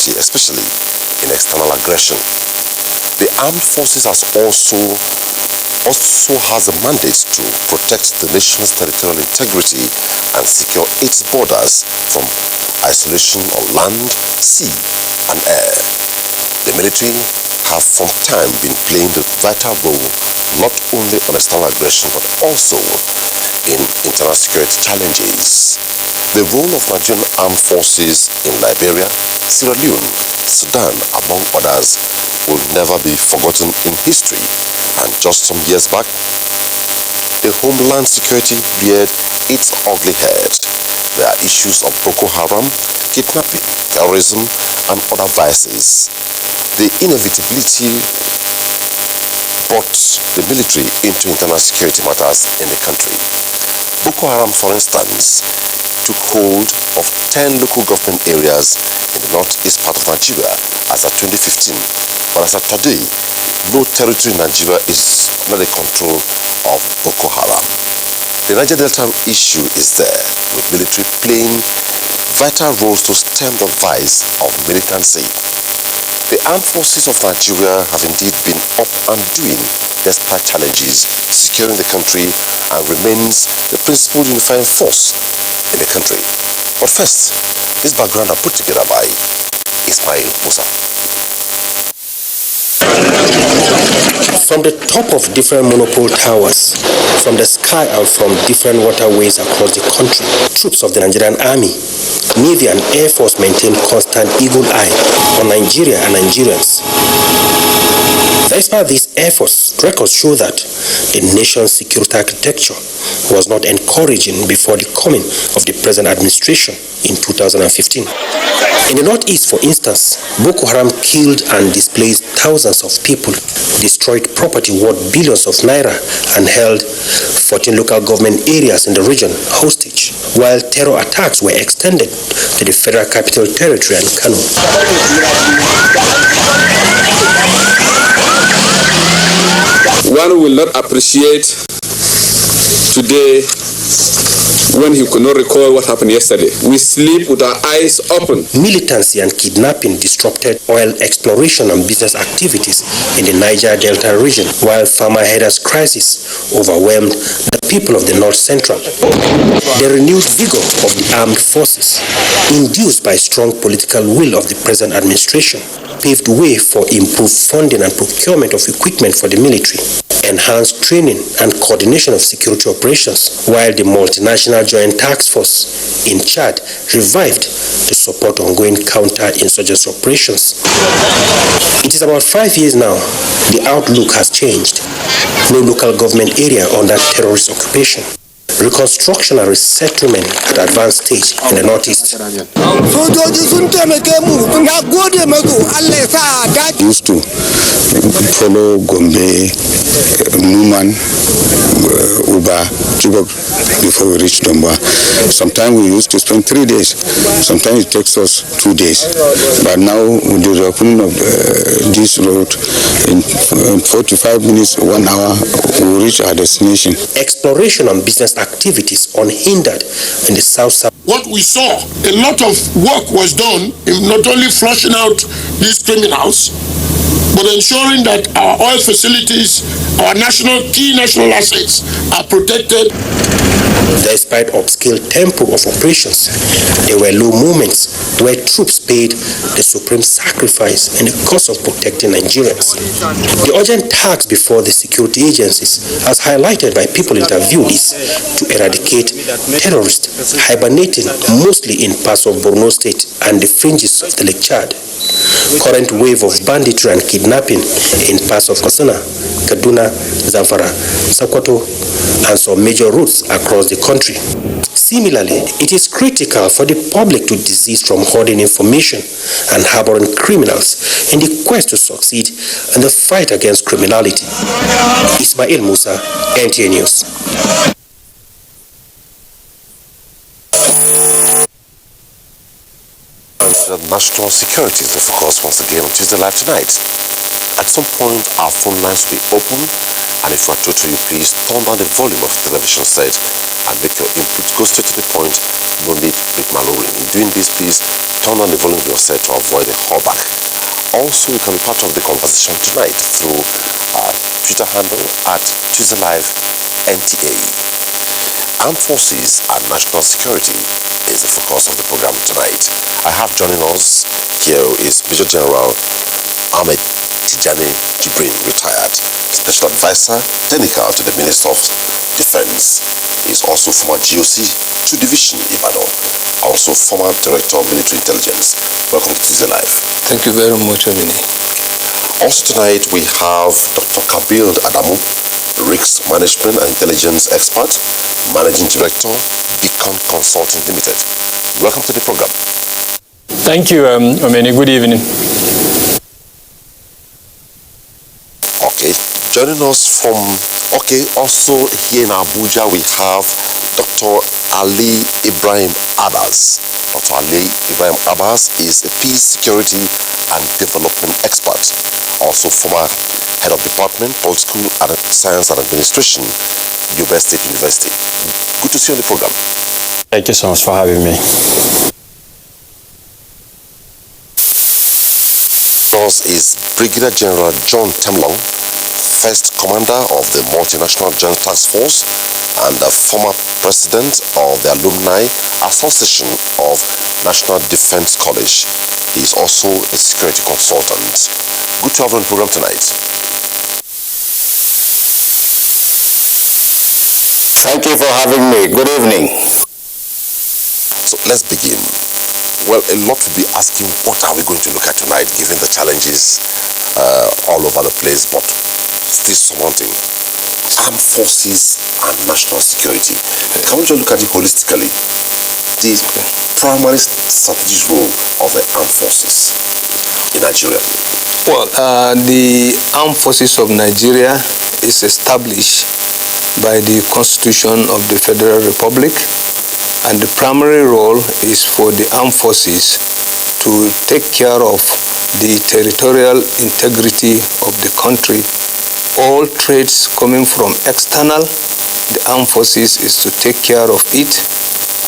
security, especially in external aggression. The armed forces also has a mandate to protect the nation's territorial integrity and secure its borders from isolation on land, sea, and air. The military have from time been playing the vital role not only on external aggression but also in internal security challenges. The role of Nigerian armed forces in Liberia, Sierra Leone, Sudan, among others, will never be forgotten in history. And just some years back, the Homeland Security reared its ugly head. There are issues of Boko Haram, kidnapping, terrorism, and other vices. The inevitability brought the military into internal security matters in the country. Boko Haram, for instance, took hold of 10 local government areas in the northeast part of Nigeria as of 2015. But as of today, no territory in Nigeria is under the control of Boko Haram. The Niger Delta issue is there, with military playing vital roles to stem the rise of militancy. The armed forces of Nigeria have indeed been up and doing despite challenges, securing the country, and remains the principal unifying force in the country. But first, this background are put together by Ismail Musa. From the top of different monopole towers, from the sky and from different waterways across the country, troops of the Nigerian Army, Navy and Air Force maintain constant eagle eye on Nigeria and Nigerians. Despite these efforts, records show that the nation's security architecture was not encouraging before the coming of the present administration in 2015. In the northeast, for instance, Boko Haram killed and displaced thousands of people, destroyed property worth billions of naira, and held 14 local government areas in the region hostage, while terror attacks were extended to the Federal Capital Territory and Kano. One will not appreciate today when he could not recall what happened yesterday. We sleep with our eyes open. Militancy and kidnapping disrupted oil exploration and business activities in the Niger Delta region, while farmer headers crisis overwhelmed the people of the North Central. The renewed vigor of the armed forces, induced by strong political will of the present administration, paved way for improved funding and procurement of equipment for the military, enhanced training and coordination of security operations, while the multinational Joint Task Force in Chad revived to support ongoing counter-insurgency operations. It is about 5 years now. The outlook has changed. No local government area under terrorist occupation. Reconstruction and resettlement at advanced stage in the northeast. Used to follow Gombe, Numan, Uba, Chibok before we reach Domba. Sometimes we used to spend 3 days. Sometimes it takes us 2 days. But now with the opening of this road, in 45 minutes, 1 hour, we reach our destination. Exploration and business activities unhindered in the south. What we saw, a lot of work was done in not only flushing out these criminals, but ensuring that our oil facilities, our key national assets are protected. Despite upscale tempo of operations, there were low moments where troops paid the supreme sacrifice in the cause of protecting Nigerians. The urgent task before the security agencies, as highlighted by people interviewed, is to eradicate terrorists hibernating mostly in parts of Borno State and the fringes of the Lake Chad. Current wave of banditry and kidnapping in parts of Katsina, Kaduna, Zamfara, Sokoto, and some major routes across the country. Similarly, it is critical for the public to desist from hoarding information and harboring criminals in the quest to succeed in the fight against criminality. Ismail Musa, NTA News. National security is the focus once again on Tuesday Live tonight. At some point, our phone lines will be open And if you are totally, please turn down the volume of the television set and make your input go straight to the point. No need rigmaroling. In doing this, please turn down the volume of your set to avoid the callback. Also, you can be part of the conversation tonight through our Twitter handle at TuesdayLiveNTA. Armed Forces and National Security is the focus of the program tonight. I have joining us here is Major General Ahmed Tijani Jibrin, retired Special Advisor Technical to the Minister of Defense. He is also former GOC 2 Division Ibadan, also former Director of Military Intelligence. Welcome to Tuesday Live. Thank you very much, Amini. Also tonight we have Dr. Kabil Adamu, Risk Management and Intelligence Expert, Managing Director, Beacon Consulting Limited. Welcome to the program. Thank you, Amini. Good evening. Okay, joining us from, also here in Abuja we have Dr. Ali Ibrahim Abbas. Dr. Ali Ibrahim Abbas is a peace, security and development expert. Also former head of department, political and science and administration, Yobe State University. Good to see you on the program. Thank you so much for having me. Yours is Brigadier General John Temlong, first commander of the Multinational Joint Task Force and the former president of the Alumni Association of National Defense College. He is also a security consultant. Good to have you on the program tonight. Thank you for having me. Good evening. So let's begin. Well, a lot will be asking, what are we going to look at tonight, given the challenges all over the place, but still surmounting. Armed forces and national security. Can we just look at it holistically? The primary strategic role of the armed forces in Nigeria. Well, the Armed Forces of Nigeria is established by the Constitution of the Federal Republic, and the primary role is for the armed forces to take care of the territorial integrity of the country. All threats coming from external, the armed forces is to take care of it,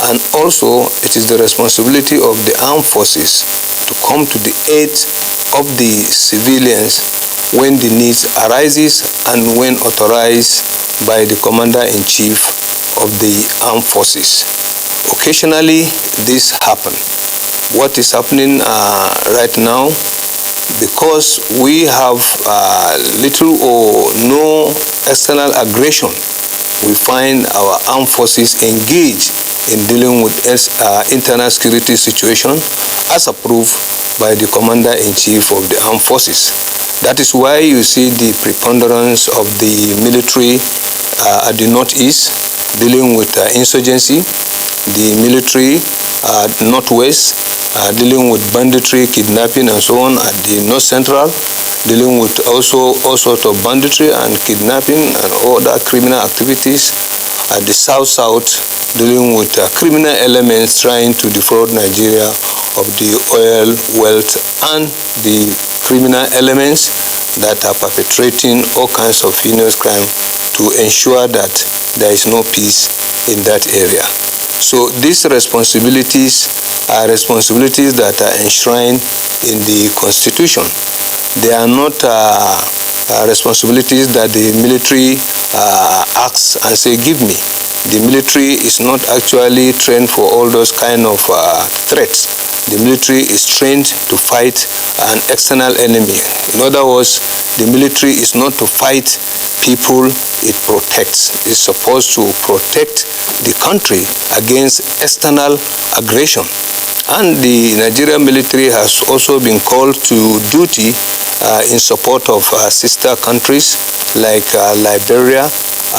and also it is the responsibility of the armed forces to come to the aid of the civilians when the needs arises and when authorized by the Commander-in-Chief of the armed forces. Occasionally this happens. What is happening right now, because we have little or no external aggression, we find our armed forces engaged in dealing with internal security situation as approved by the Commander-in-Chief of the Armed Forces. That is why you see the preponderance of the military at the northeast dealing with insurgency, the military northwest dealing with banditry, kidnapping and so on at the north central, dealing with also all sorts of banditry and kidnapping and other criminal activities at the south dealing with criminal elements trying to defraud Nigeria of the oil wealth and the criminal elements that are perpetrating all kinds of heinous crime to ensure that there is no peace in that area. So these responsibilities are responsibilities that are enshrined in the Constitution. They are not responsibilities that the military asks and say, give me. The military is not actually trained for all those kind of threats. The military is trained to fight an external enemy. In other words, the military is not to fight people it protects. It's supposed to protect the country against external aggression. And the Nigerian military has also been called to duty in support of sister countries like Liberia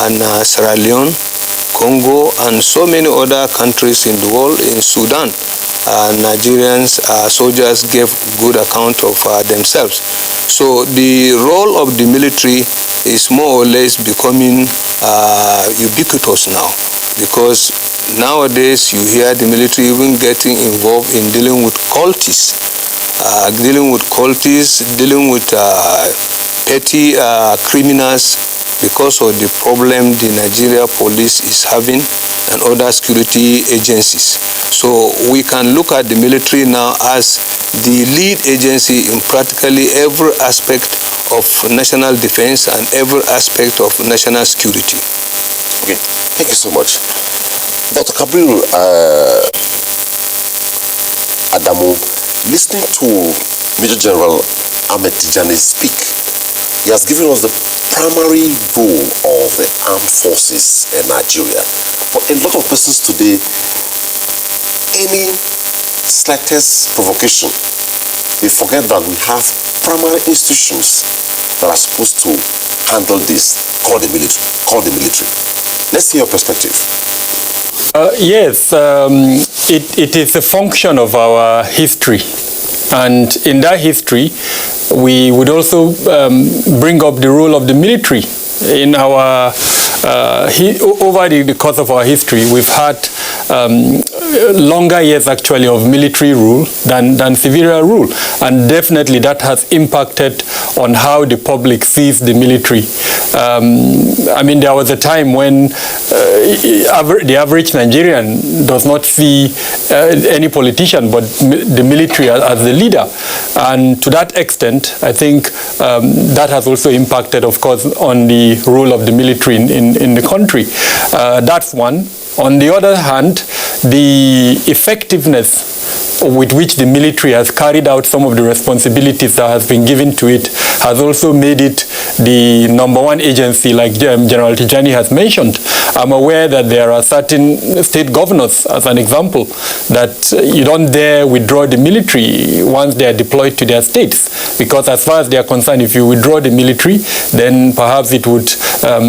and Sierra Leone, Congo, and so many other countries in the world. In Sudan, Nigerians soldiers gave good account of themselves. So the role of the military is more or less becoming ubiquitous now, because nowadays you hear the military even getting involved in dealing with cultists, dealing with petty criminals because of the problem the Nigeria police is having and other security agencies. So we can look at the military now as the lead agency in practically every aspect of national defense and every aspect of national security. Okay, thank you so much. Dr. Kabiru Adamu, listening to Major General Ahmed Tijani speak, he has given us the primary role of the armed forces in Nigeria. But a lot of persons today, any slightest provocation, they forget that we have primary institutions that are supposed to handle this, called the military. Let's hear your perspective. Yes, it is a function of our history. And in that history, we would also bring up the role of the military. In our over the course of our history, we've had longer years actually of military rule than civilian rule, and definitely that has impacted on how the public sees the military. I mean, there was a time when the average Nigerian does not see any politician but the military as the leader, and to that extent, I think that has also impacted, of course, on the role of the military in the country. That's one. On the other hand, the effectiveness with which the military has carried out some of the responsibilities that has been given to it has also made it the #1 agency, like General Tijani has mentioned. I'm aware that there are certain state governors, as an example, that you don't dare withdraw the military once they are deployed to their states, because as far as they are concerned, if you withdraw the military, then perhaps it would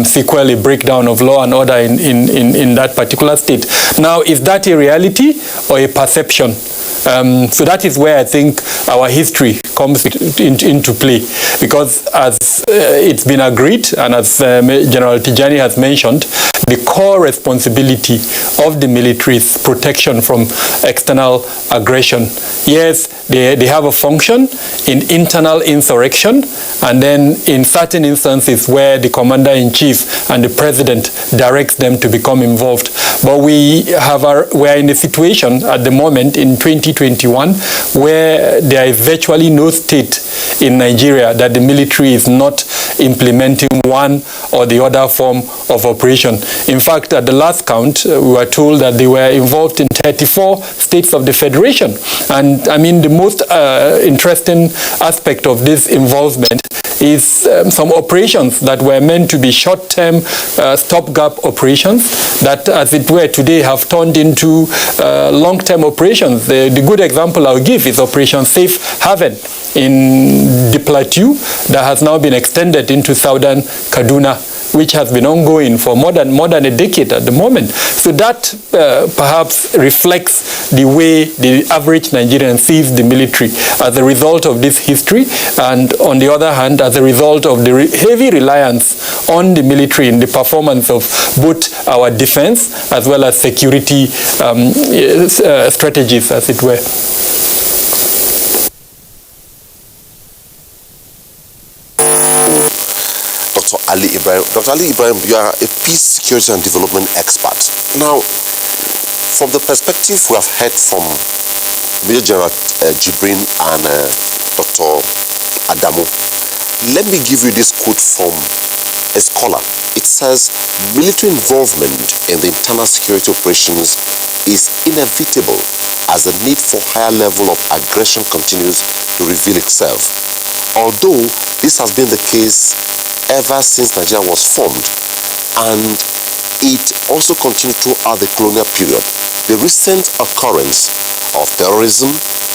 sequel a breakdown of law and order in that particular state. Now, is that a reality or a perception? So that is where I think our history comes into play, because as it's been agreed, and as General Tijani has mentioned, the core responsibility of the military is protection from external aggression. Yes, they have a function in internal insurrection, and then in certain instances where the commander-in-chief and the president directs them to become involved. But we are in a situation at the moment in 2021 where there is virtually no state in Nigeria that the military is not implementing one or the other form of operation. In fact, at the last count, we were told that they were involved in 34 states of the Federation. And I mean, the most interesting aspect of this involvement is some operations that were meant to be short-term stopgap operations that, as it were, today have turned into long-term operations. The good example I'll give is Operation Safe Haven in the Plateau that has now been extended into southern Kaduna, which has been ongoing for more than a decade at the moment. So that perhaps reflects the way the average Nigerian sees the military as a result of this history, and on the other hand, as a result of the heavy reliance on the military in the performance of both our defense as well as security strategies, as it were. Dr. Ali Ibrahim, you are a peace, security and development expert. Now, from the perspective we have heard from Major General Jibrin and Dr. Adamu, let me give you this quote from a scholar. It says, military involvement in the internal security operations is inevitable as the need for higher level of aggression continues to reveal itself. Although this has been the case ever since Nigeria was formed, and it also continued throughout the colonial period, the recent occurrence of terrorism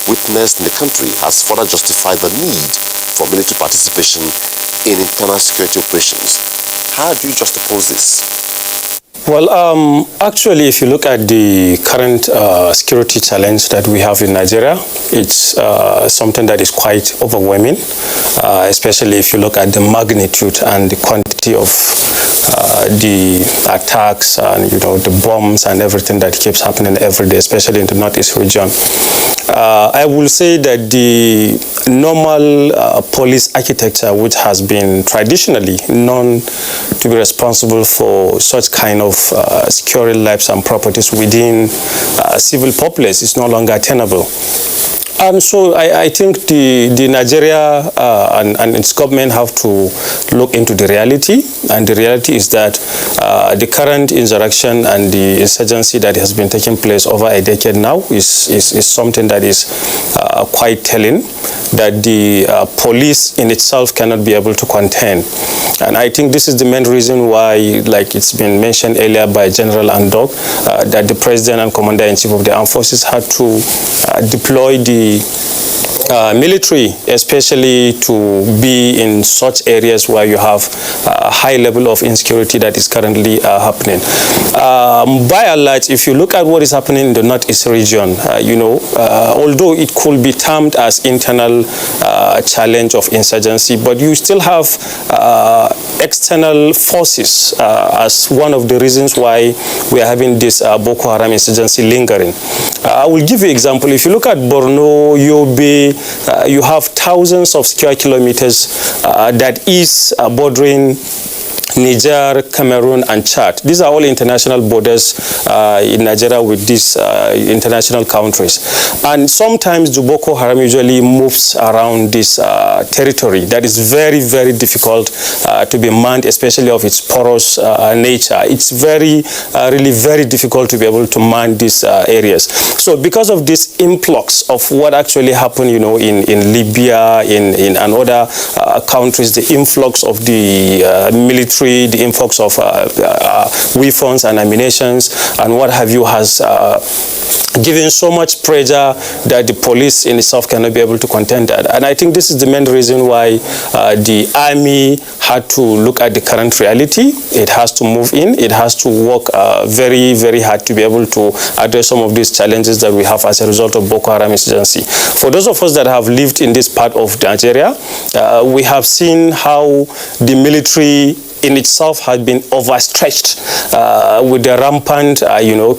witnessed in the country has further justified the need for military participation in internal security operations. How do you juxtapose this? Well, actually, if you look at the current security challenge that we have in Nigeria, it's something that is quite overwhelming, especially if you look at the magnitude and the quantity of the attacks and the bombs and everything that keeps happening every day, especially in the Northeast region. I will say that the normal police architecture, which has been traditionally known to be responsible for such kind of securing lives and properties within civil populace, is no longer tenable. And so I think the Nigeria and its government have to look into the reality, and the reality is that the current insurrection and the insurgency that has been taking place over a decade now is something that is quite telling, that the police in itself cannot be able to contain. And I think this is the main reason why, like it's been mentioned earlier by General Andok, that the President and Commander-in-Chief of the Armed Forces had to deploy the military, especially to be in such areas where you have a high level of insecurity that is currently happening. By and large, if you look at what is happening in the Northeast region, although it could be termed as internal challenge of insurgency, but you still have external forces as one of the reasons why we are having this Boko Haram insurgency lingering. I will give you an example. If you look at Borno, Yobe, you have thousands of square kilometers that is bordering Niger, Cameroon, and Chad. These are all international borders in Nigeria with these international countries. And sometimes the Boko Haram usually moves around this territory that is very, very difficult to be manned, especially of its porous nature. It's really very difficult to be able to man these areas. So because of this influx of what actually happened, in Libya, in other countries, the influx of the military, the influx of weapons and ammunition and what have you has given so much pressure that the police in itself cannot be able to contend that. And I think this is the main reason why the army had to look at the current reality. It has to move in. It has to work very, very hard to be able to address some of these challenges that we have as a result of Boko Haram insurgency. For those of us that have lived in this part of Nigeria, we have seen how the military in itself has been overstretched with the rampant,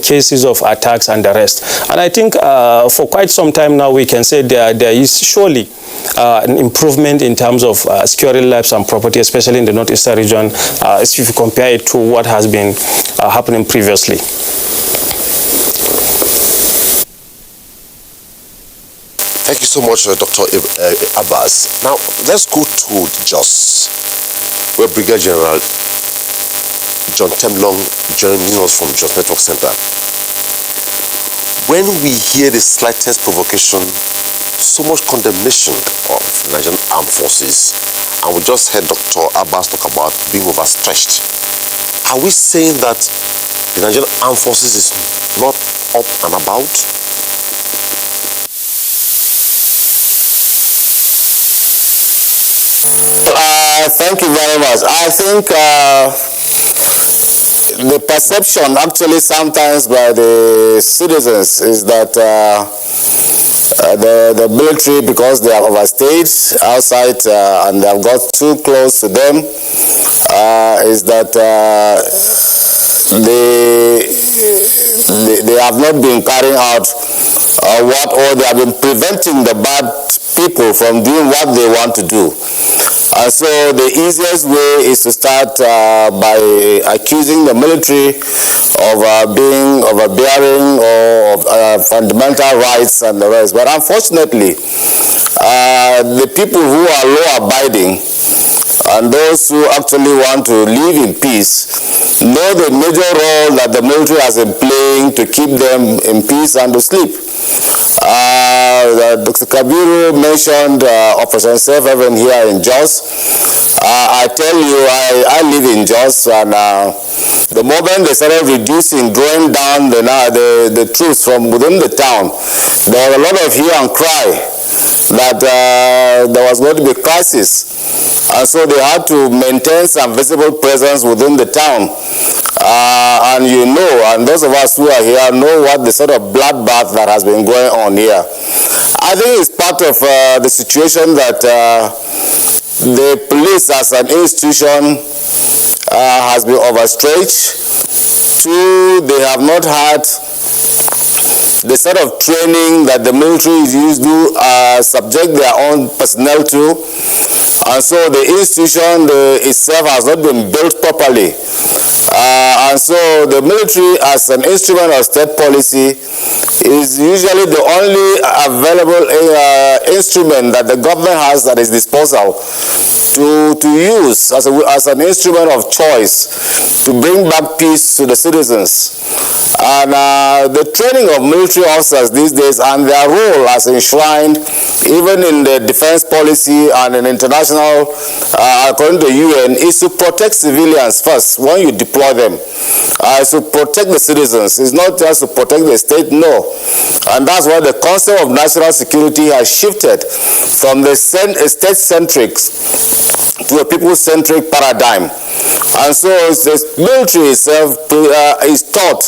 cases of attacks and the rest. And I think for quite some time now we can say there is surely an improvement in terms of securing lives and property, especially in the Northeastern region, if you compare it to what has been happening previously. Thank you so much, Dr. Abbas. Now, let's go to Jos, where Brigadier General John Temlong joining us from Jos Network Center. When we hear the slightest provocation, so much condemnation of the Nigerian armed forces, and we just heard Dr. Abbas talk about being overstretched, are we saying that the Nigerian armed forces is not up and about? Thank you very much. I think the perception actually sometimes by the citizens is that the military, because they are overstayed outside and they have got too close to them, is that they have not been carrying out or they have been preventing the bad people from doing what they want to do. So the easiest way is to start by accusing the military of being overbearing or of fundamental rights and the rest. But unfortunately, the people who are law-abiding and those who actually want to live in peace know the major role that the military has been playing to keep them in peace and to sleep. Dr. Kabiru mentioned Operation Safe Haven here in Jos. I tell you, I live in Jos, and the moment they started drawing down the troops from within the town, there was a lot of hue and cry that there was going to be crisis. And so they had to maintain some visible presence within the town. And and those of us who are here know what the sort of bloodbath that has been going on here. I think it's part of the situation that the police as an institution has been overstretched. 2, they have not had the sort of training that the military is used to subject their own personnel to. And so the institution itself has not been built properly. And so the military, as an instrument of state policy, is usually the only available instrument that the government has at its disposal to use as an instrument of choice to bring back peace to the citizens. And the training of military officers these days and their role as enshrined even in the defense policy and in international, according to the UN, is to protect civilians first when you deploy them. It's to protect the citizens. It's not just to protect the state, no. And that's why the concept of national security has shifted from the state-centric to a people-centric paradigm. And so the military itself is taught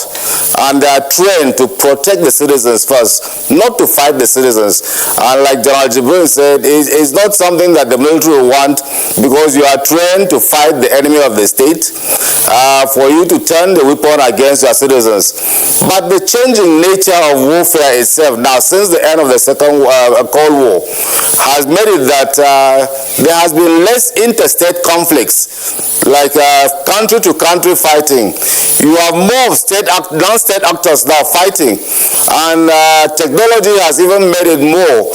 and they are trained to protect the citizens first, not to fight the citizens. And like General Jibril said, it's not something that the military will want because you are trained to fight the enemy of the state, for you to turn the weapon against your citizens. But the changing nature of warfare itself, now since the end of the Second Cold War, has made it that there has been less interstate conflicts, like country-to-country fighting. You have more of non-state actors now fighting, and technology has even made it more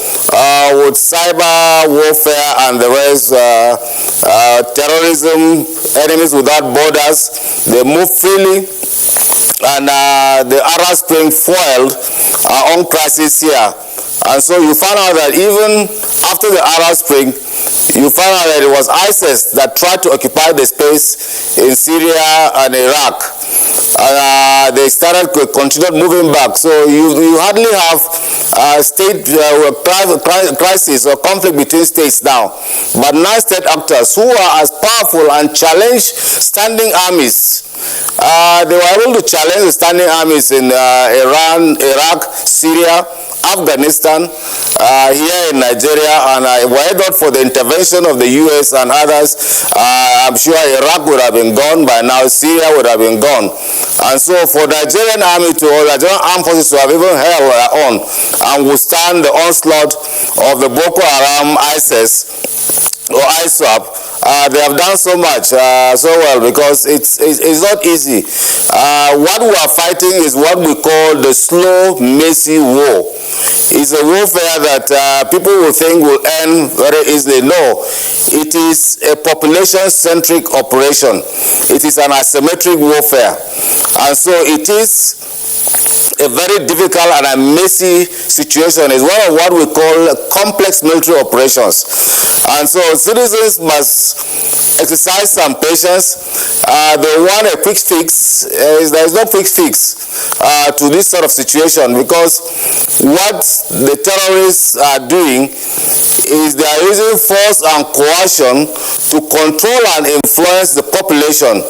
with cyber warfare and the rest, terrorism, enemies without borders, they move freely. And the Arab Spring foiled our own crisis here. And so you found out that even after the Arab Spring, you found out that it was ISIS that tried to occupy the space in Syria and Iraq. And they started to continue moving back. So you hardly have state crisis or conflict between states now. But non-state actors who are as powerful and challenge standing armies. They were able to challenge the standing armies in Iran, Iraq, Syria, Afghanistan, here in Nigeria, and were it not for the intervention of the US and others, I'm sure Iraq would have been gone by now, Syria would have been gone. And so for the Nigerian army or Nigerian armed forces to have even held their own and withstand the onslaught of the Boko Haram, ISIS, or ISWAP, they have done so much, so well, because it's not easy. What we are fighting is what we call the slow, messy war. It's a warfare that people will think will end very easily. No, it is a population-centric operation. It is an asymmetric warfare. And so it is a very difficult and a messy situation. It's one of what we call complex military operations. And so citizens must exercise some patience. They want a quick fix. There is no quick fix to this sort of situation, because what the terrorists are doing is they are using force and coercion to control and influence the population.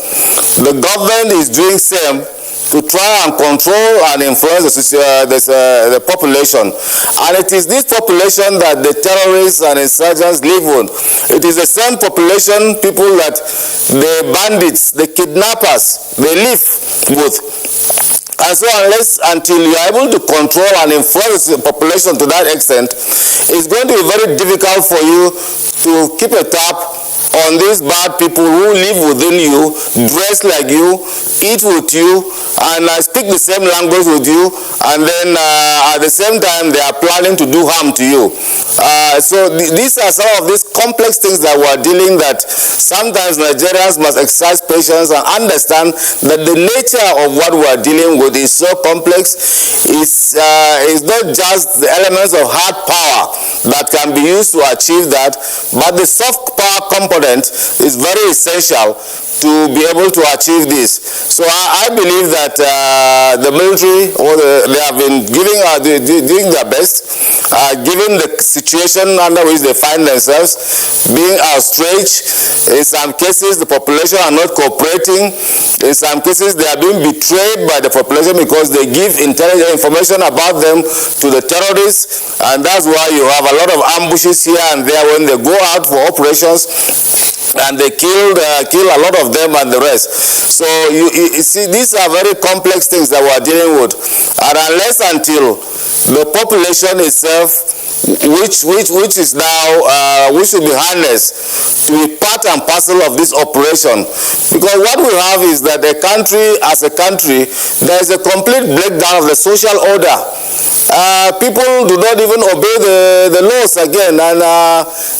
The government is doing same to try and control and influence the population. And it is this population that the terrorists and insurgents live with. It is the same population, people that the bandits, the kidnappers, they live with. And so until you are able to control and influence the population to that extent, it's going to be very difficult for you to keep a tab on these bad people who live within you, dress like you, eat with you, and speak the same language with you, and then at the same time they are planning to do harm to you. So these are some of these complex things that we're dealing, that sometimes Nigerians must exercise patience and understand that the nature of what we're dealing with is so complex. It's not just the elements of hard power that can be used to achieve that, but the soft power component is very essential to be able to achieve this. So I believe that the military, they have been doing their best, given the situation under which they find themselves, being outstretched. In some cases, the population are not cooperating. In some cases, they are being betrayed by the population because they give intelligent information about them to the terrorists, and that's why you have a lot of ambushes here and there when they go out for operations. and they kill a lot of them and the rest. So you see, these are very complex things that we're dealing with, and unless until the population itself, which is now which should be harnessed to be part and parcel of this operation, because what we have is that a country, as a country, there is a complete breakdown of the social order. People do not even obey the laws again, and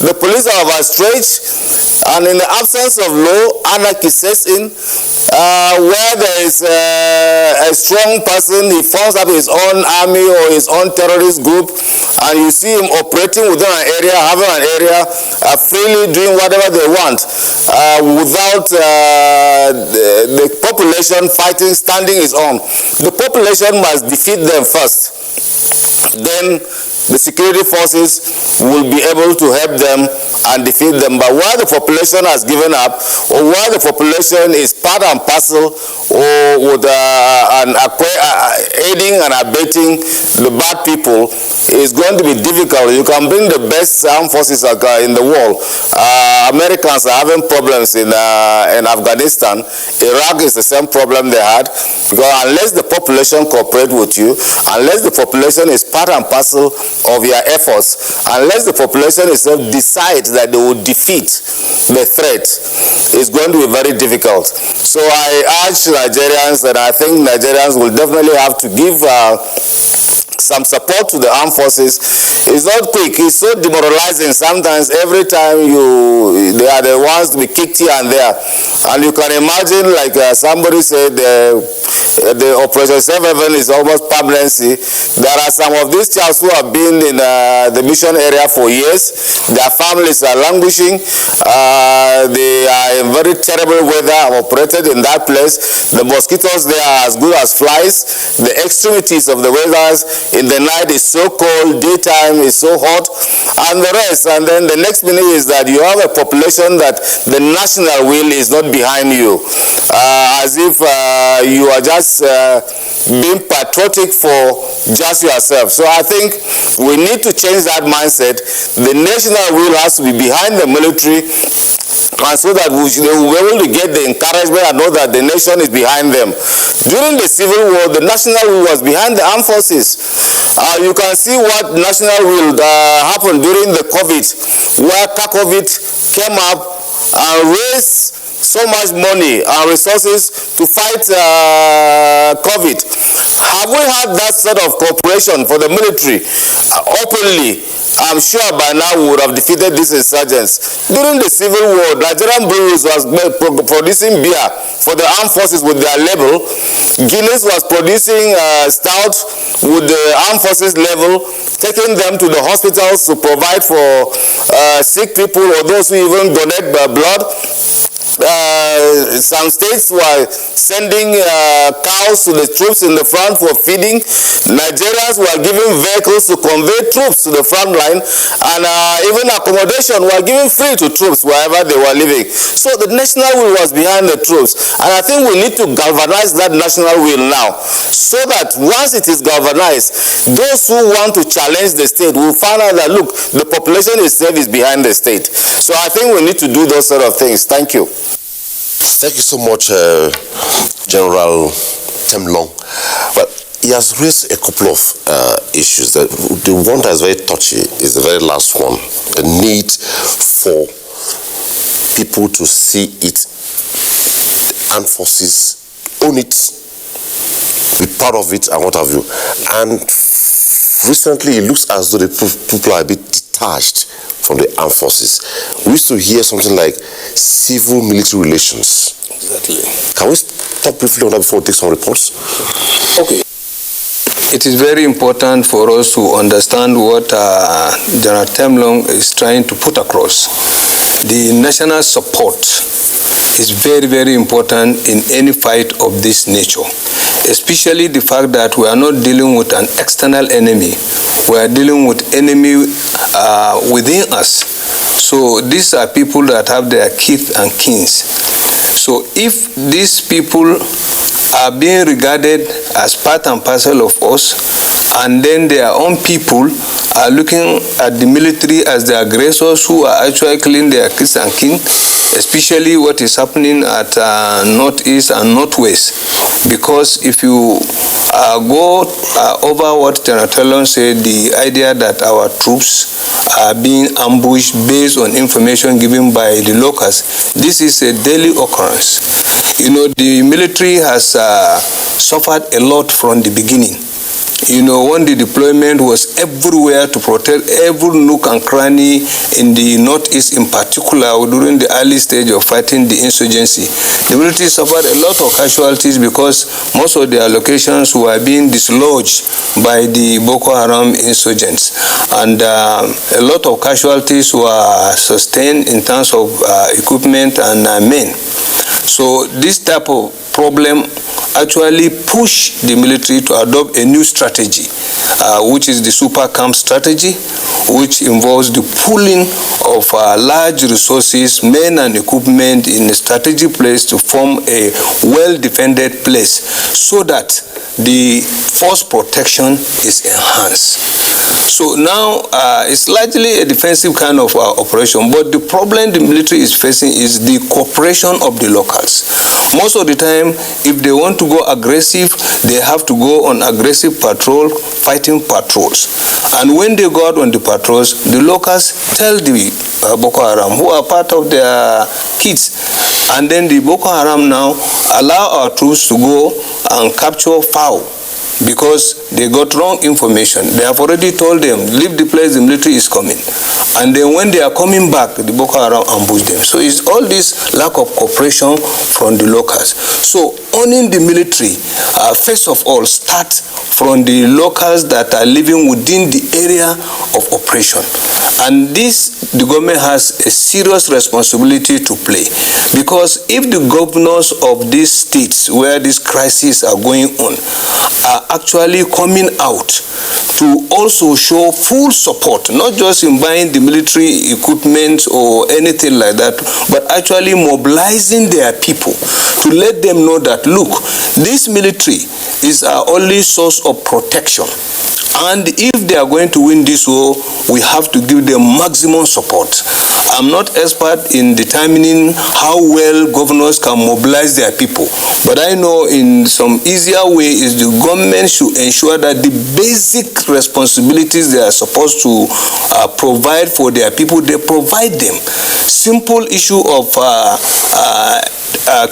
the police are overstretched, and in the absence of law, anarchy sets in. Where there is a strong person, he forms up his own army or his own terrorist group, and you see him operating within an area, having an area, freely doing whatever they want, without the population fighting, standing its own. The population must defeat them first. Then the security forces will be able to help them and defeat them. But where the population has given up, or where the population is part and parcel, or with aiding and abetting the bad people, is going to be difficult. You can bring the best armed forces in the world. Americans are having problems in Afghanistan. Iraq is the same problem they had, because unless the population cooperate with you, unless the population is part and parcel of your efforts, unless the population itself decides that they will defeat the threat, it's going to be very difficult. So I urge Nigerians, and I think Nigerians will definitely have to give some support to the armed forces. It's not quick. It's so demoralizing sometimes. Every time they are the ones to be kicked here and there. And you can imagine, like somebody said, the Operation Safe Haven is almost permanency. There are some of these child who have been in the mission area for years. Their families are languishing. They are in very terrible weather, operated in that place. The mosquitoes there are as good as flies. The extremities of the weather, in the night is so cold, daytime is so hot, and the rest. And then the next minute is that you have a population that the national will is not behind you, as if you are just being patriotic for just yourself. So I think we need to change that mindset. The national will has to be behind the military, and so that they will be able to get the encouragement and know that the nation is behind them. During the Civil War, the national will was behind the armed forces. You can see what national will happened during the COVID, where COVID came up and raised so much money and resources to fight COVID. Have we had that sort of cooperation for the military openly? I'm sure by now we would have defeated these insurgents. During the Civil War, Nigerian breweries was producing beer for the armed forces with their label. Guinness was producing stout with the armed forces label, taking them to the hospitals to provide for sick people or those who even donate blood. Some states were sending cows to the troops in the front for feeding. Nigerians were given vehicles to convey troops to the front line, and even accommodation were given free to troops wherever they were living. So the national will was behind the troops, and I think we need to galvanize that national will now, so that once it is galvanized, those who want to challenge the state will find out that, look, the population itself is behind the state. So I think we need to do those sort of things. Thank you. Thank you so much, General Temlong. Well, he has raised a couple of issues. The one that is very touchy is the very last one, the need for people to see it, the armed forces own it, be part of it, and what have you. And recently, it looks as though the people are a bit detached from the armed forces. We used to hear something like civil-military relations. Exactly. Can we stop briefly on that before we take some reports? Okay. It is very important for us to understand what General Temlong is trying to put across. The national support is very, very important in any fight of this nature, especially the fact that we are not dealing with an external enemy. We are dealing with enemy within us. So these are people that have their kith and kins. So if these people are being regarded as part and parcel of us, and then their own people are looking at the military as the aggressors who are actually killing their kids and kin, especially what is happening at northeast and northwest. Because if you go over what General Talon said, the idea that our troops are being ambushed based on information given by the locals, this is a daily occurrence. You know, the military has suffered a lot from the beginning. You know, when the deployment was everywhere to protect every nook and cranny in the northeast in particular during the early stage of fighting the insurgency, the military suffered a lot of casualties because most of their locations were being dislodged by the Boko Haram insurgents. And a lot of casualties were sustained in terms of equipment and men. So this type of problem actually pushed the military to adopt a new strategy, which is the super camp strategy, which involves the pooling of large resources, men and equipment in a strategic place to form a well-defended place so that the force protection is enhanced. So now it's largely a defensive kind of operation, but the problem the military is facing is the cooperation of the locals. Most of the time, if they want to go aggressive, they have to go on aggressive patrol, fighting patrols. And when they go out on the patrols, the locals tell the Boko Haram, who are part of their kids, and then the Boko Haram now allow our troops to go and capture fowl because they got wrong information. They have already told them, leave the place, the military is coming. And then when they are coming back, the Boko Haram ambush them. So it's all this lack of cooperation from the locals. So owning the military, first of all, start from the locals that are living within the area of operation. And this, the government has a serious responsibility to play. Because if the governors of these states where these crises are going on are actually coming out to also show full support, not just in buying the military equipment or anything like that, but actually mobilizing their people to let them know that, look, this military is our only source of protection. And if they are going to win this war, we have to give them maximum support. I'm not expert in determining how well governors can mobilize their people, but I know in some easier way is the government should ensure that the basic responsibilities they are supposed to provide for their people, they provide them. Simple issue of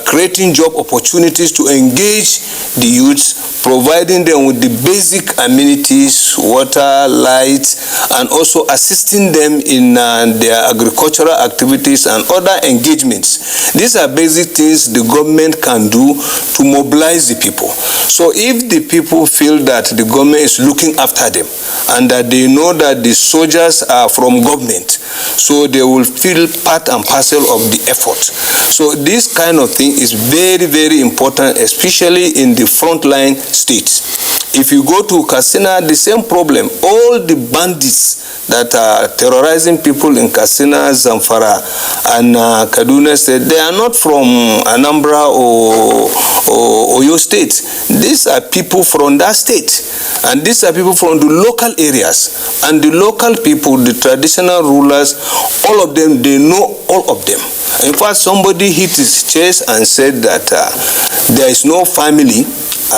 creating job opportunities to engage the youths, providing them with the basic amenities, water, light, and also assisting them in their agricultural activities and other engagements. These are basic things the government can do to mobilize the people. So if the people feel that the government is looking after them and that they know that the soldiers are from government, so they will feel part and parcel of the effort. So this kind of thing is very, very important, especially in the frontline states. If you go to Katsina, the same problem. All the bandits that are terrorizing people in Katsina, Zamfara, and Kaduna State, they are not from Anambra or Oyo State. These are people from that state. And these are people from the local areas. And the local people, the traditional rulers, all of them, they know all of them. In fact, somebody hit his chest and said that there is no family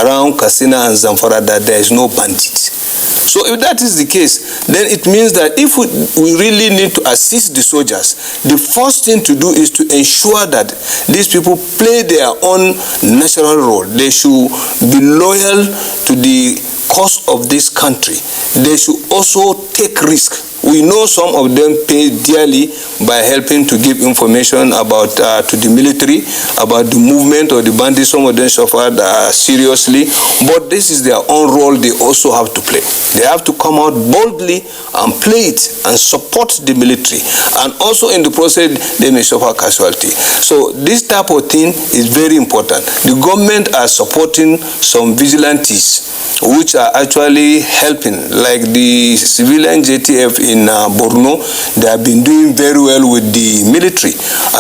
around Katsina and Zamfara that there is no bandit. So if that is the case, then it means that if we really need to assist the soldiers, the first thing to do is to ensure that these people play their own national role. They should be loyal to the cause of this country. They should also take risk. We know some of them pay dearly by helping to give information about to the military, about the movement of the bandits. Some of them suffered seriously, but this is their own role they also have to play. They have to come out boldly and play it and support the military. And also in the process, they may suffer casualty. So this type of thing is very important. The government are supporting some vigilantes which are actually helping, like the civilian JTF in in Borno, they have been doing very well with the military,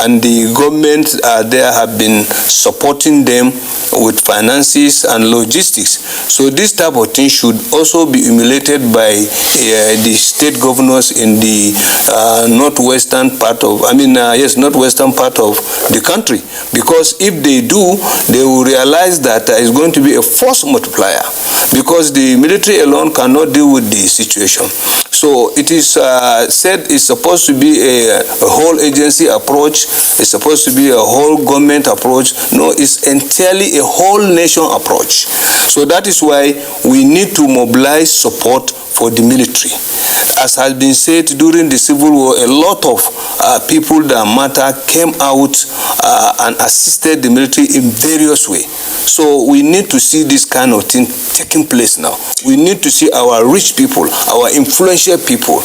and the government there have been supporting them with finances and logistics. So this type of thing should also be emulated by the state governors in the northwestern part of the country, because if they do, they will realize that it's going to be a force multiplier, because the military alone cannot deal with the situation. So it is said it's supposed to be a whole agency approach, it's supposed to be a whole government approach. No, it's entirely a whole nation approach. So that is why we need to mobilize support for the military. As has been said, during the Civil War, a lot of people that matter came out and assisted the military in various ways. So we need to see this kind of thing taking place now. We need to see our rich people, our influential people,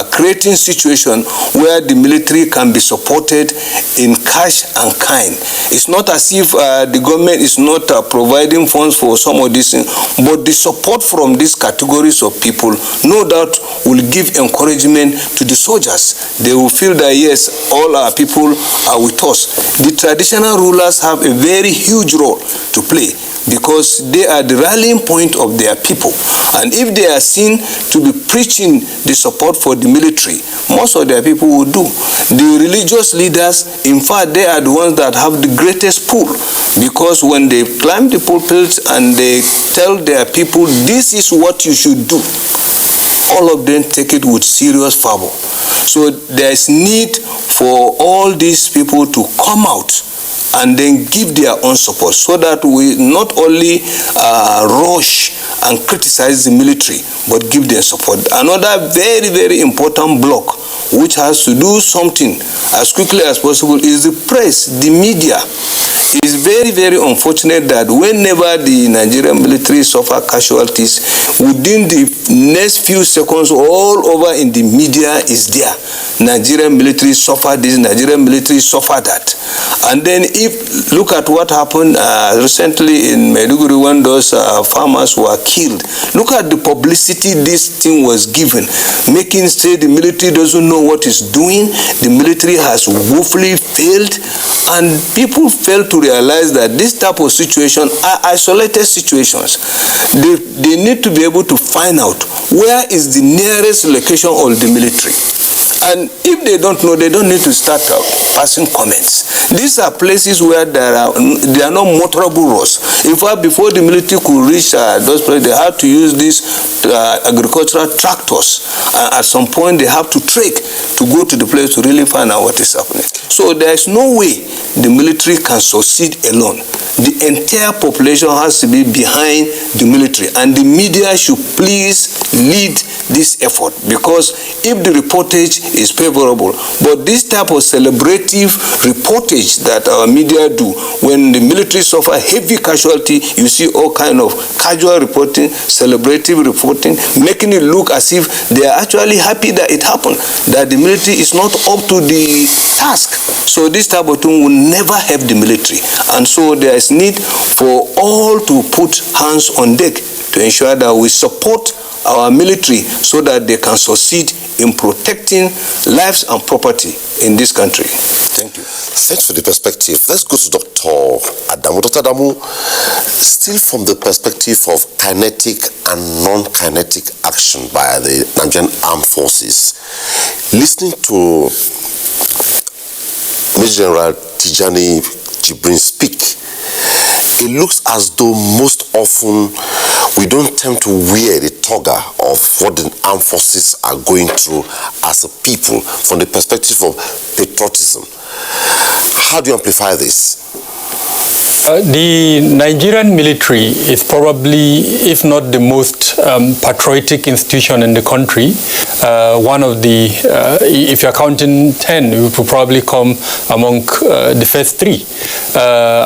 creating situation where the military can be supported in cash and kind. It's not as if the government is not providing funds for some of these things, but the support from these categories of people, no doubt, will give encouragement to the soldiers. They will feel that yes, all our people are with us. The traditional rulers have a very huge role to play, because they are the rallying point of their people. And if they are seen to be preaching the support for the military, most of their people will do. The religious leaders, in fact, they are the ones that have the greatest pull, because when they climb the pulpit and they tell their people, this is what you should do, all of them take it with serious fervor. So there is need for all these people to come out and then give their own support, so that we not only rush and criticize the military, but give their support. Another very, very important block which has to do something as quickly as possible is the press, the media. It is very, very unfortunate that whenever the Nigerian military suffer casualties, within the next few seconds, all over in the media is there. Nigerian military suffered this, Nigerian military suffered that. And then if, look at what happened recently in Maiduguri when those farmers were killed. Look at the publicity this thing was given, making say the military doesn't know what it's doing, the military has woefully failed, and people fail to realize that this type of situation are isolated situations. They need to be able to find out where is the nearest location of the military. And if they don't know, they don't need to start passing comments. These are places where there are no motorable roads. In fact, before the military could reach those places, they had to use these agricultural tractors. At some point, they have to trek to go to the place to really find out what is happening. So there is no way the military can succeed alone. The entire population has to be behind the military, and the media should please lead this effort, because if the reportage is favorable, but this type of celebrative reportage that our media do, when the military suffer heavy casualty, you see all kind of casual reporting, celebrative reporting, making it look as if they are actually happy that it happened, that the military is not up to the task. So this type of thing will never help the military, and so there is need for all to put hands on deck to ensure that we support our military so that they can succeed in protecting lives and property in this country. Thank you. Thanks for the perspective. Let's go to Dr. Adamu. Dr. Adamu, still from the perspective of kinetic and non-kinetic action by the Nigerian Armed Forces, listening to Major General Tijani Jibrin speak, it looks as though most often we don't tend to wear the toga of what the armed forces are going through as a people from the perspective of patriotism. How do you amplify this? The Nigerian military is probably, if not the most patriotic institution in the country, one of the, if you're counting 10, it will probably come among the first 3.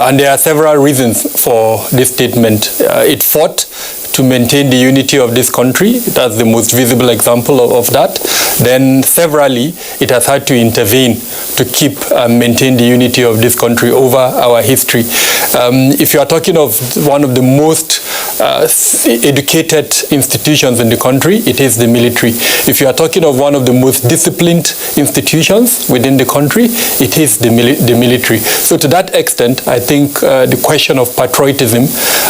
And there are several reasons for this statement. It fought to maintain the unity of this country. That's the most visible example of that. Then severally, it has had to intervene to keep and maintain the unity of this country over our history. If you are talking of one of the most educated institutions in the country, it is the military. If you are talking of one of the most disciplined institutions within the country, it is the military. So to that extent, I think the question of patriotism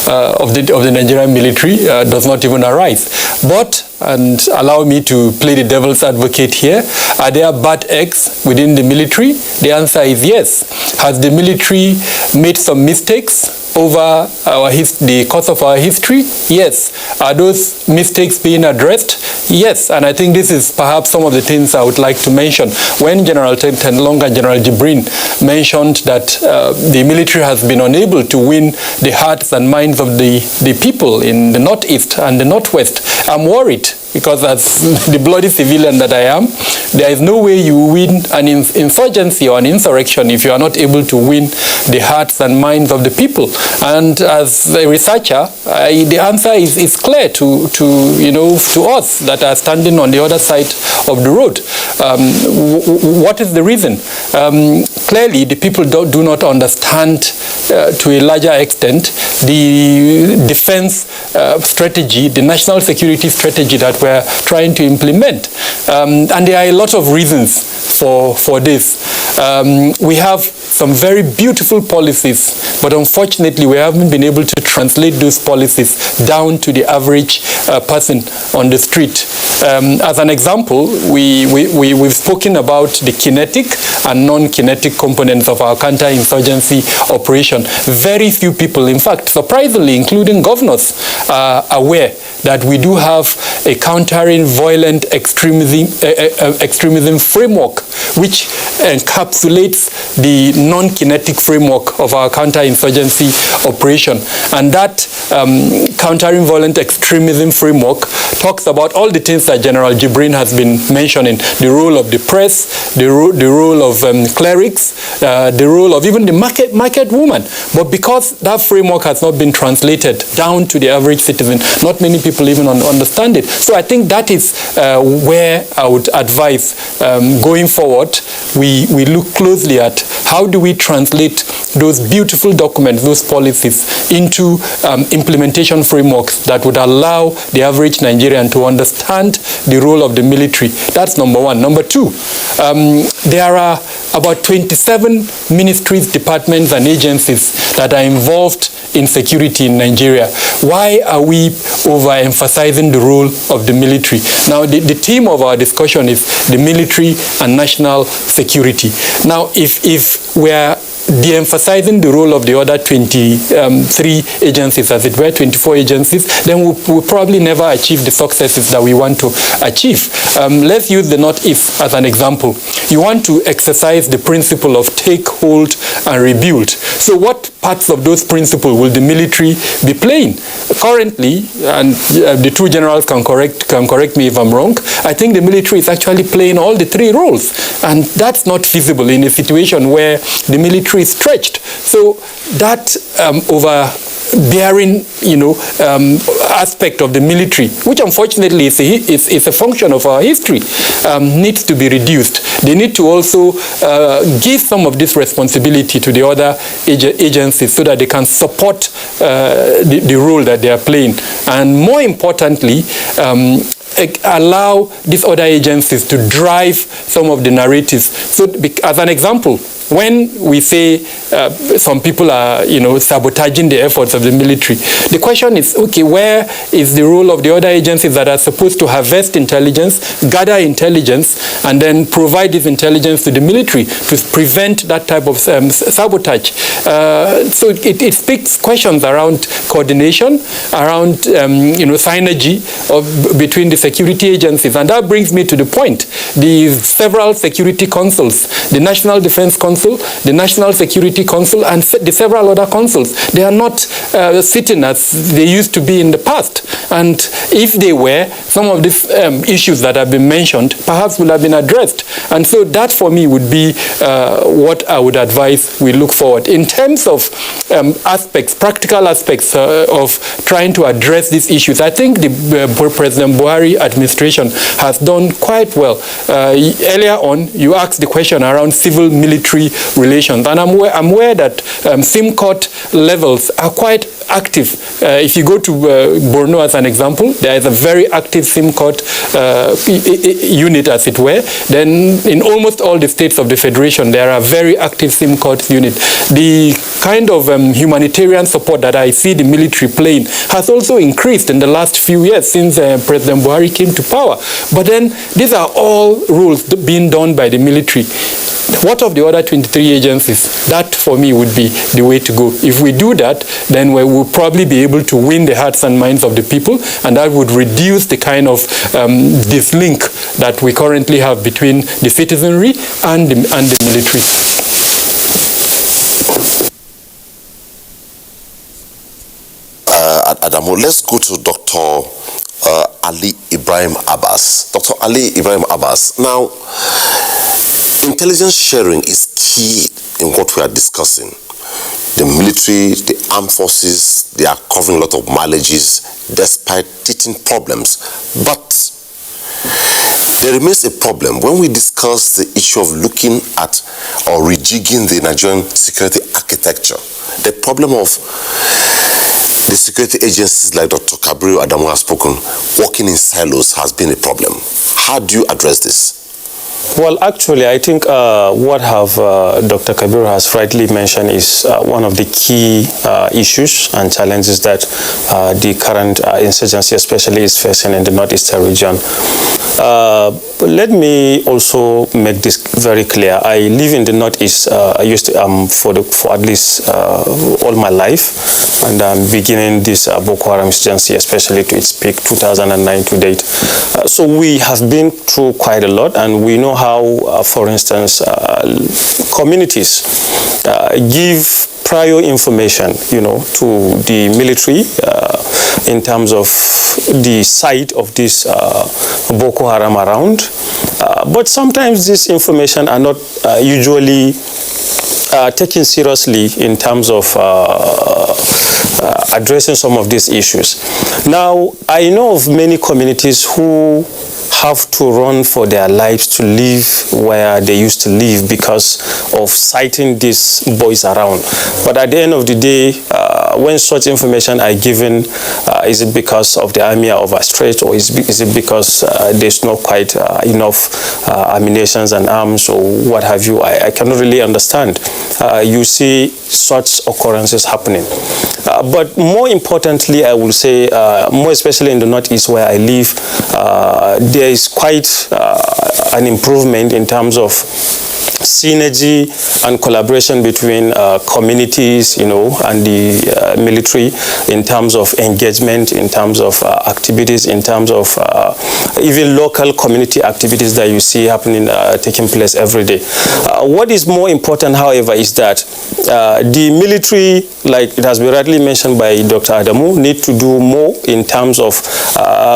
of the Nigerian military does not even arise. But, and allow me to play the devil's advocate here, are there bad eggs within the military? The answer is yes. Has the military made some mistakes over the course of our history? Yes. Are those mistakes being addressed? Yes. And I think this is perhaps some of the things I would like to mention. When General Tenlong and General Jibrin mentioned that the military has been unable to win the hearts and minds of the people in the Northeast and the Northwest, I'm worried. Because as the bloody civilian that I am, there is no way you win an insurgency or an insurrection if you are not able to win the hearts and minds of the people. And as a researcher, the answer is clear to us that are standing on the other side of the road. What is the reason? Clearly, the people do not understand to a larger extent the defense strategy, the national security strategy that we're trying to implement. And there are a lot of reasons for this. We have some very beautiful policies, but unfortunately we haven't been able to translate those policies down to the average person on the street. As an example, we've spoken about the kinetic and non-kinetic components of our counter-insurgency operation. Very few people, in fact, surprisingly, including governors, are aware that we do have a countering violent extremism framework, which encapsulates the non-kinetic framework of our counter-insurgency operation. And that countering violent extremism framework talks about all the things that General Jibrin has been mentioning: the role of the press, the role of clerics, the role of even the market woman. But because that framework has not been translated down to the average citizen, not many people even understand it. So I think that is where I would advise going forward, we look closely at how do we translate those beautiful documents, those policies, into implementation frameworks that would allow the average Nigerian to understand the role of the military. That's number one. Number two, there are about 27 ministries, departments, and agencies that are involved in security in Nigeria. Why are we overemphasizing the role of the military? Now, the theme of our discussion is the military and national security. Now, if we are de-emphasizing the role of the other 23 agencies, as it were, 24 agencies, then we'll probably never achieve the successes that we want to achieve. Let's use the Northeast as an example. You want to exercise the principle of take, hold, and rebuild. So what parts of those principles will the military be playing? Currently, and the two generals can correct me if I'm wrong, I think the military is actually playing all the three roles. And that's not feasible in a situation where the military is stretched. So that overbearing, aspect of the military, which unfortunately is a function of our history, needs to be reduced. They need to also give some of this responsibility to the other agencies so that they can support the role that they are playing. And more importantly, allow these other agencies to drive some of the narratives. So, as an example, when we say some people are, sabotaging the efforts of the military, the question is, okay, where is the role of the other agencies that are supposed to harvest intelligence, gather intelligence, and then provide this intelligence to the military to prevent that type of sabotage? So it speaks questions around coordination, around, synergy between the security agencies. And that brings me to the point. The several security councils, the National Defense Council Council, the National Security Council, and the several other councils. They are not sitting as they used to be in the past. And if they were, some of these issues that have been mentioned perhaps will have been addressed. And so that for me would be what I would advise we look forward. In terms of aspects, practical aspects of trying to address these issues, I think the President Buhari administration has done quite well. Earlier on, you asked the question around civil-military relations, and I'm aware that SIM-court levels are quite active. If you go to Borno as an example, there is a very active SIM-court unit, as it were. Then in almost all the states of the Federation, there are very active SIM-court units. The kind of humanitarian support that I see the military playing has also increased in the last few years since President Buhari came to power. But then these are all rules being done by the military. What of the other 23 agencies? That, for me, would be the way to go. If we do that, then we will probably be able to win the hearts and minds of the people, and that would reduce the kind of dislink that we currently have between the citizenry and the military. Adamu, let's go to Dr. Ali Ibrahim Abbas. Dr. Ali Ibrahim Abbas. Now, intelligence sharing is key in what we are discussing. The military, the armed forces, they are covering a lot of mileages despite teething problems. But there remains a problem when we discuss the issue of looking at or rejigging the Nigerian security architecture. The problem of the security agencies like Dr. Kabiru Adamu has spoken, working in silos has been a problem. How do you address this? Well, actually, I think what Dr. Kabiru has rightly mentioned is one of the key issues and challenges that the current insurgency especially is facing in the northeastern region. Let me also make this very clear. I live in the northeast. I used to for at least all my life, and I'm beginning this Boko Haram insurgency, especially to its peak 2009 to date. So we have been through quite a lot, and we know how, for instance, communities give prior information, to the military in terms of the site of this Boko Haram around. But sometimes this information are not usually taken seriously in terms of addressing some of these issues. Now, I know of many communities who have to run for their lives to live where they used to live because of sighting these boys around. But at the end of the day, when such information are given, is it because of the army are overstretched, or is it because there's not quite enough ammunition and arms or what have you? I cannot really understand. You see such occurrences happening. But more importantly, I will say, more especially in the northeast where I live, there is quite an improvement in terms of synergy and collaboration between communities, and the military in terms of engagement, in terms of activities, in terms of even local community activities that you see happening, taking place every day. What is more important, however, is that the military, like it has been rightly mentioned by Dr. Adamu, need to do more in terms of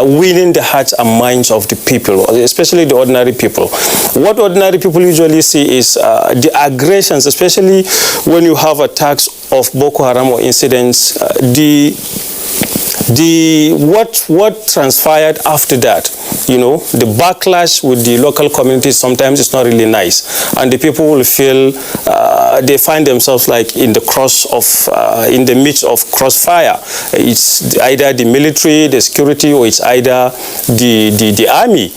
winning the hearts and minds of the people, especially the ordinary people. What ordinary people usually see is the aggressions, especially when you have attacks of Boko Haram or incidents, what transpired after that, the backlash with the local communities sometimes is not really nice, and the people will feel they find themselves like in the midst of crossfire. It's either the military, the security, or it's either the army.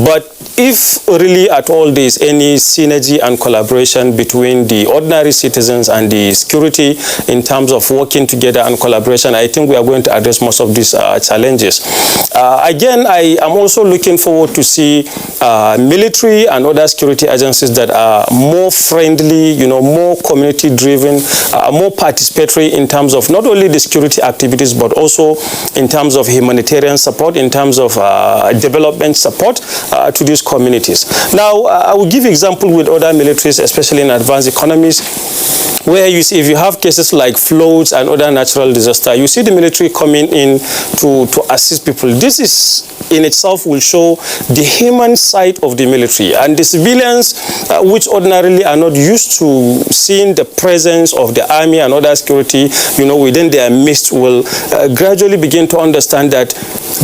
But if really at all there is any synergy and collaboration between the ordinary citizens and the security in terms of working together and collaboration, I think we are going to address most of these challenges. Again, I am also looking forward to see military and other security agencies that are more friendly, more community-driven, more participatory in terms of not only the security activities, but also in terms of humanitarian support, in terms of development support to these communities. Now, I will give example with other militaries, especially in advanced economies, where you see if you have cases like floods and other natural disasters, you see the military coming in to assist people. This is in itself will show the human side of the military, and the civilians which ordinarily are not used to seeing the presence of the army and other security, within their midst, will gradually begin to understand that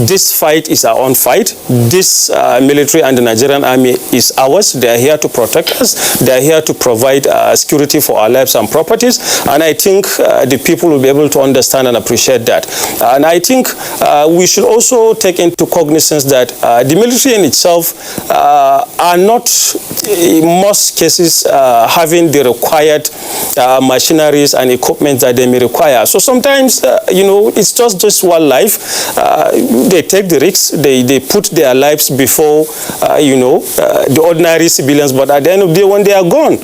this fight is our own fight. This military and the Nigerian army is ours. They are here to protect us. They are here to provide security for our lives and properties. And I think the people will be able to understand and appreciate that. And I think we should also take into cognizance that the military in itself are not, in most cases, having the required machineries and equipment that they may require. So sometimes, it's just one life. They take the risks. They put their lives before, the ordinary civilians. But at the end of the day, when they are gone,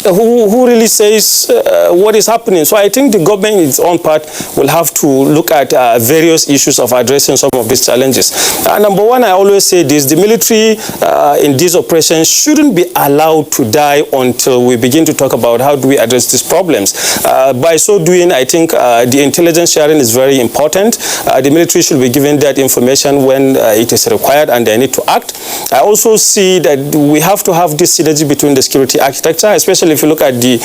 who really says what is happening? So I think the government, in its own part, will have to look at various issues of addressing some of these challenges. Number one, I always say this: the military in these operations shouldn't be allowed to die until we begin to talk about how do we address these problems. By so doing, I think the intelligence sharing is very important. The military should be given that information when it is required and they need to act. I also see that we have to have this synergy between the security architecture, especially if you look at the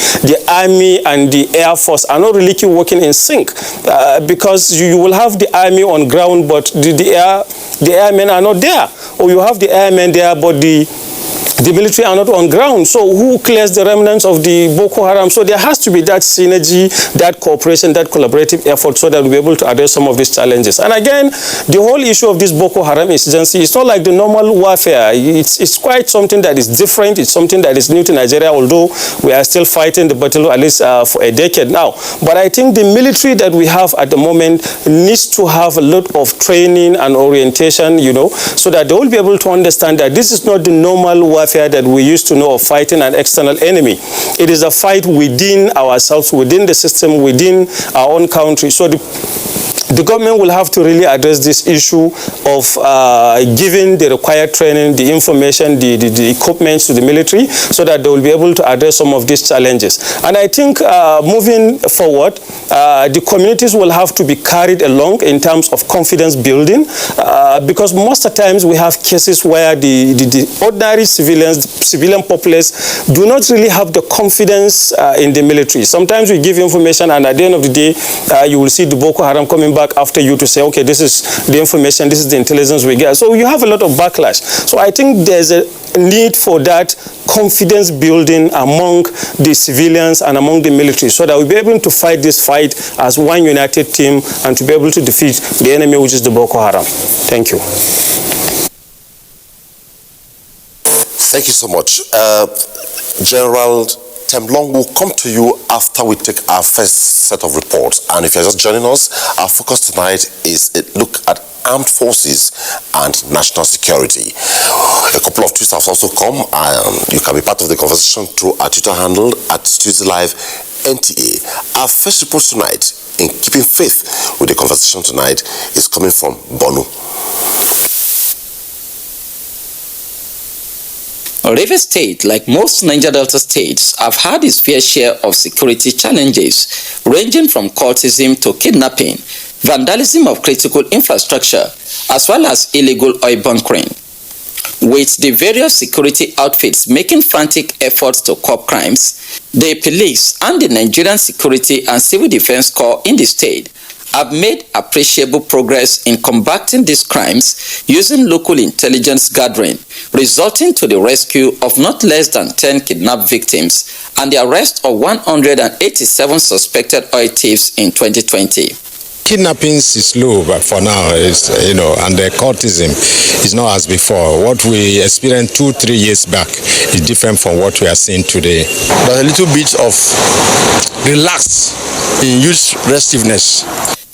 army and the air force are not really working in sync, because you will have the army on ground, but the airmen are not there, or you have the airmen there, but the military are not on ground. So who clears the remnants of the Boko Haram? So there has to be that synergy, that cooperation, that collaborative effort, so that we'll be able to address some of these challenges. And again, the whole issue of this Boko Haram insurgency is not like the normal warfare. It's quite something that is different. It's something that is new to Nigeria, although we are still fighting the battle at least for a decade now. But I think the military that we have at the moment needs to have a lot of training and orientation, so that they will be able to understand that this is not the normal warfare that we used to know of fighting an external enemy. It is a fight within ourselves, within the system, within our own country. So the government will have to really address this issue of giving the required training, the information, the equipment to the military, so that they will be able to address some of these challenges. And I think moving forward, the communities will have to be carried along in terms of confidence building, because most of the times we have cases where the ordinary civilian populace do not really have the confidence in the military. Sometimes we give information, and at the end of the day, you will see the Boko Haram coming back after you to say, okay, this is the information, this is the intelligence we get. So you have a lot of backlash. So I think there's a need for that confidence building among the civilians and among the military, so that we'll be able to fight this fight as one united team and to be able to defeat the enemy, which is the Boko Haram. Thank you. Thank you so much. General Temlong will come to you after we take our first set of reports. And if you're just joining us, our focus tonight is a look at armed forces and national security. A couple of tweets have also come, and you can be part of the conversation through our Twitter handle at StudiosLive NTA. Our first report tonight, in keeping faith with the conversation tonight, is coming from Borno. Rivers State, like most Niger Delta states, have had its fair share of security challenges, ranging from cultism to kidnapping, vandalism of critical infrastructure, as well as illegal oil bunkering. With the various security outfits making frantic efforts to curb crimes, the police and the Nigerian Security and Civil Defense Corps in the state have made appreciable progress in combating these crimes using local intelligence gathering, resulting to the rescue of not less than 10 kidnapped victims and the arrest of 187 suspected oil thieves in 2020. Kidnappings is low, but for now, and the cultism is not as before. What we experienced 2-3 years back is different from what we are seeing today. There's a little bit of relax in youth restiveness.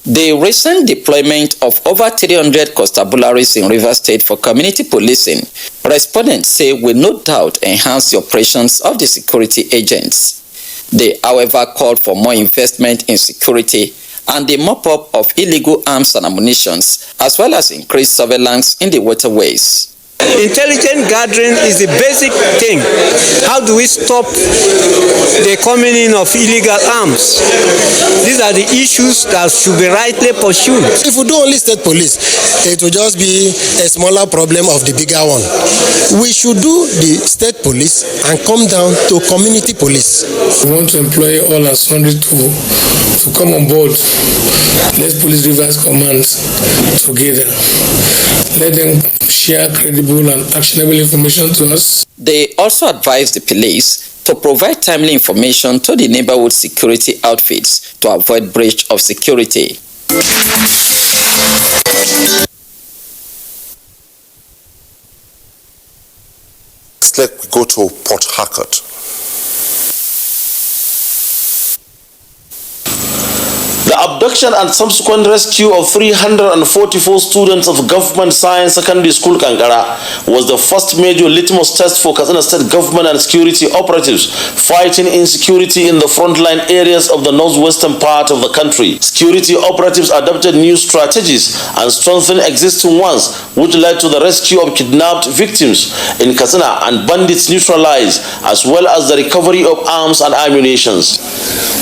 The recent deployment of over 300 constabularies in Rivers State for community policing, respondents say will no doubt enhance the operations of the security agents. They, however, called for more investment in security and the mop-up of illegal arms and ammunition, as well as increased surveillance in the waterways. Intelligent gathering is the basic thing. How do we stop the coming in of illegal arms? These are the issues that should be rightly pursued. If we do only state police, it will just be a smaller problem of the bigger one. We should do the state police and come down to community police. We want to employ all our sundry to come on board. Let police revise commands together. Let them share credible and actionable information to us. They also advised the police to provide timely information to the neighborhood security outfits to avoid breach of security. Let's go to Port Harcourt. The abduction and subsequent rescue of 344 students of Government Science Secondary School Kankara was the first major litmus test for Katsina State government and security operatives fighting insecurity in the frontline areas of the northwestern part of the country. Security operatives adopted new strategies and strengthened existing ones, which led to the rescue of kidnapped victims in Katsina and bandits neutralized, as well as the recovery of arms and ammunition.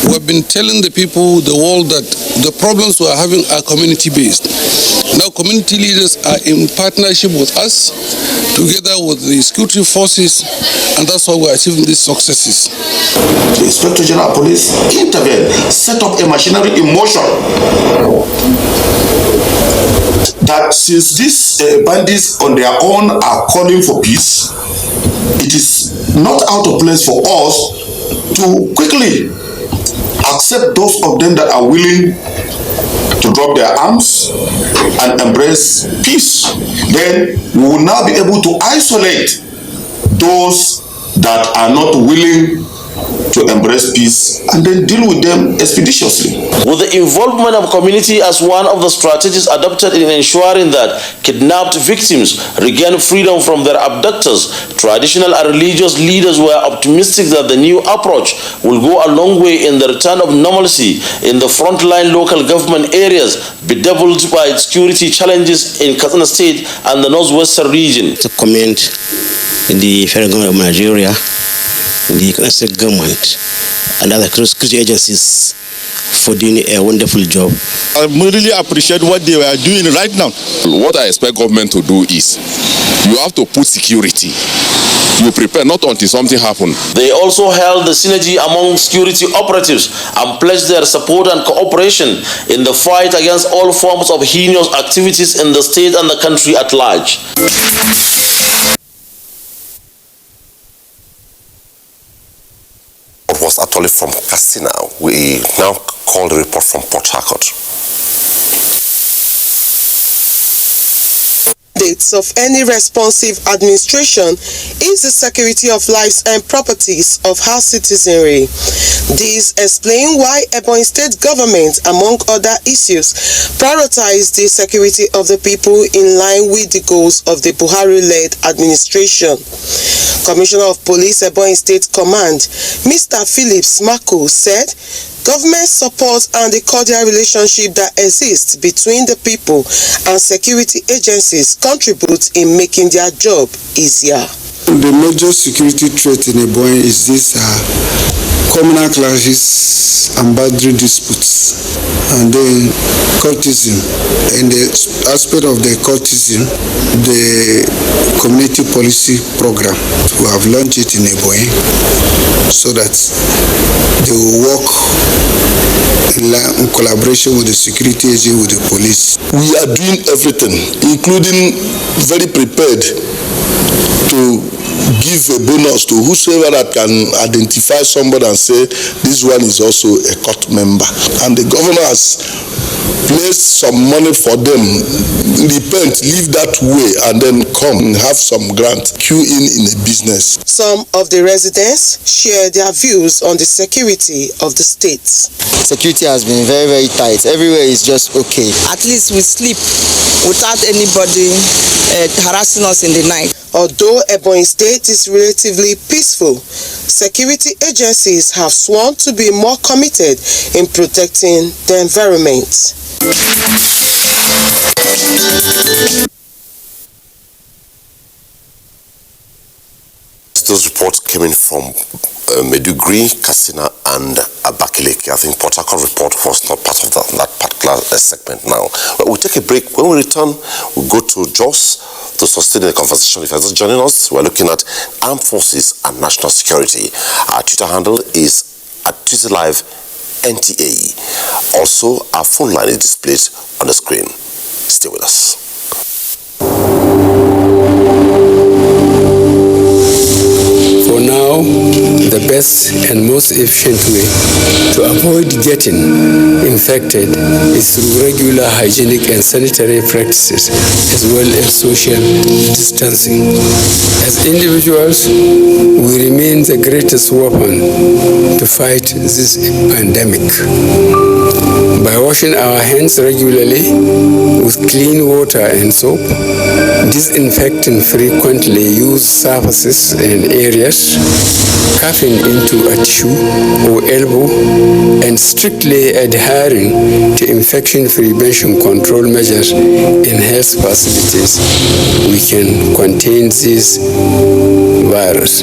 We've been telling the people, the world, that the problems we are having are community-based. Now community leaders are in partnership with us, together with the security forces, and that's why we're achieving these successes. The Inspector General of Police intervened, set up a machinery in motion. That since these bandits on their own are calling for peace, it is not out of place for us to quickly accept those of them that are willing to drop their arms and embrace peace. Then we will now be able to isolate those that are not willing to embrace peace and then deal with them expeditiously. With the involvement of community as one of the strategies adopted in ensuring that kidnapped victims regain freedom from their abductors, traditional and religious leaders were optimistic that the new approach will go a long way in the return of normalcy in the frontline local government areas bedeviled by security challenges in Katsina State and the northwestern region. To commend the federal government of Nigeria, the state government, and other security agencies for doing a wonderful job. I really appreciate what they were doing right now. What I expect government to do is, you have to put security. You prepare not until something happens. They also held the synergy among security operatives and pledged their support and cooperation in the fight against all forms of heinous activities in the state and the country at large. Was actually from Katsina. We now call the report from Port Harcourt. Of any responsive administration is the security of lives and properties of our citizenry. This explains why Ebonyi State government, among other issues, prioritized the security of the people in line with the goals of the Buhari-led administration. Commissioner of Police, Ebonyi State Command, Mr. Phillips Mako, said government support and the cordial relationship that exists between the people and security agencies contribute in making their job easier. The major security threat in Ebonyi is this communal clashes and boundary disputes, and then cultism. In the aspect of the cultism, the community policy program, we have launched it in Ebonyi so that they will work in collaboration with the security agency, with the police. We are doing everything, including very prepared to give a bonus to whosoever that can identify somebody and say this one is also a court member. And the governor has placed some money for them. Repent, leave that way, and then come and have some grant, queue in a business. Some of the residents share their views on the security of the state. Security has been very, very tight. Everywhere is just okay. At least we sleep without anybody harassing us in the night. Although Ebonyi State is relatively peaceful, security agencies have sworn to be more committed in protecting the environment. those reports came in from Maiduguri, Katsina, and Abakaliki. I think Port Harcourt report was not part of that particular segment now. But we'll take a break. When we return, we'll go to Jos to sustain the conversation. If you're just joining us, we're looking at armed forces and national security. Our Twitter handle is @TwitterLive NTA. Also, our phone line is displayed on the screen. Stay with us. For now, the best and most efficient way to avoid getting infected is through regular hygienic and sanitary practices, as well as social distancing. As individuals, we remain the greatest weapon to fight this pandemic. By washing our hands regularly with clean water and soap, disinfecting frequently used surfaces and areas, coughing into a tissue or elbow, and strictly adhering to infection prevention control measures in health facilities, we can contain this virus.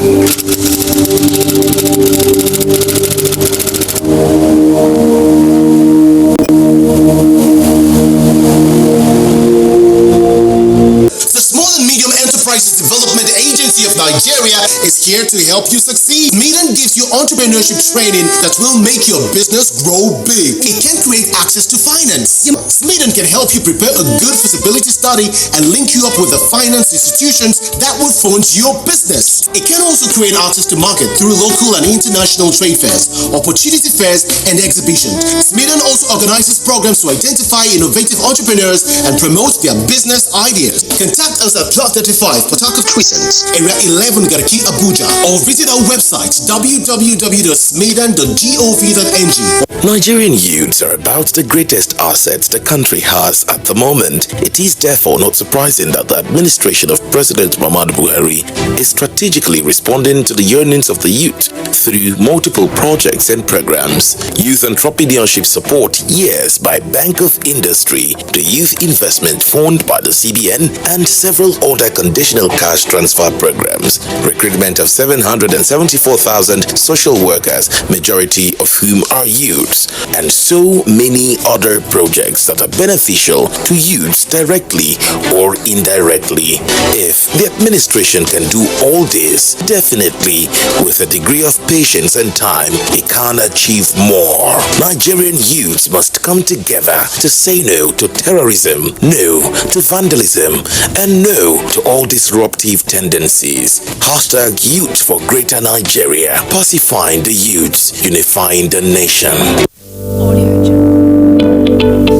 Development Agency of Nigeria is here to help you succeed. Smeeden gives you entrepreneurship training that will make your business grow big. It can create access to finance. Smeeden can help you prepare a good feasibility study and link you up with the finance institutions that will fund your business. It can also create access to market through local and international trade fairs, opportunity fairs, and exhibitions. Smeeden also organizes programs to identify innovative entrepreneurs and promote their business ideas. Contact us at Plot 35 Port Harcourt Crescent, Area 11 Garki, Abuja, or visit our website www.smeeden.gov.ng. Nigerian youths are about the greatest assets the country has at the moment. It is therefore not surprising that the administration of President Muhammadu Buhari is strategically responding to the yearnings of the youth through multiple projects and programs. Youth entrepreneurship support years by Bank of Industry, the Youth Investment Fund by the CBN, and several other conditional cash transfer programs. Recruitment of 774,000 social workers, majority of whom are youths, and so many other projects that are beneficial to youths directly or indirectly. If the administration can do all this, definitely with a degree of patience and time, it can achieve more. Nigerian youths must come together to say no to terrorism, no to vandalism, and no to all disruptive tendencies. Hashtag Youth for Greater Nigeria. Pacifying the youths, unifying the nation.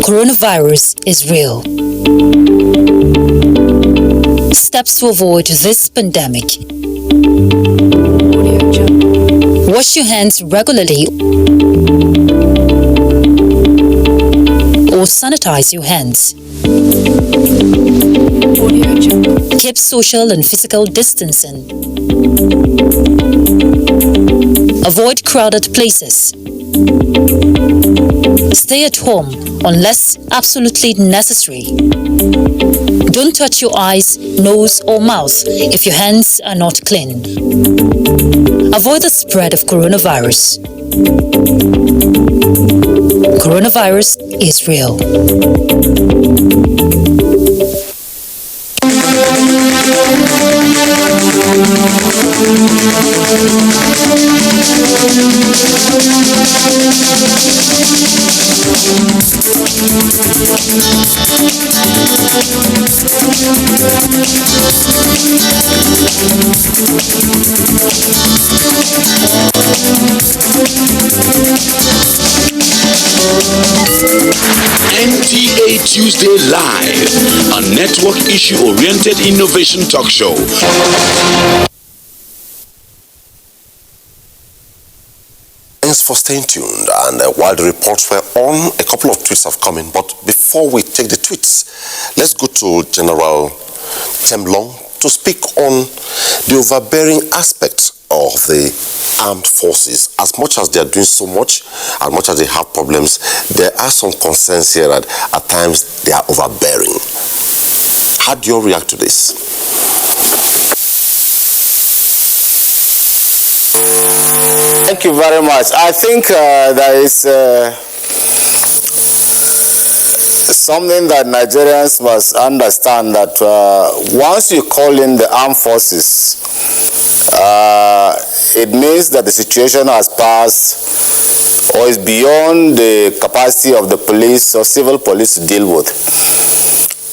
Coronavirus is real. Steps to avoid this pandemic. Wash your hands regularly or sanitize your hands. Keep social and physical distancing. Avoid crowded places. Stay at home unless absolutely necessary. Don't touch your eyes, nose, or mouth if your hands are not clean. Avoid the spread of coronavirus. Coronavirus is real. NTA Tuesday Live, a network issue-oriented innovation talk show. Thanks for staying tuned. And while the reports were on, a couple of tweets have come in. But before we take the tweets, let's go to General Temlong to speak on the overbearing aspect of the armed forces. As much as they are doing so much, as much as they have problems, there are some concerns here that at times they are overbearing. How do you react to this? Thank you very much. I think there is something that Nigerians must understand, that once you call in the armed forces, it means that the situation has passed or is beyond the capacity of the police or civil police to deal with.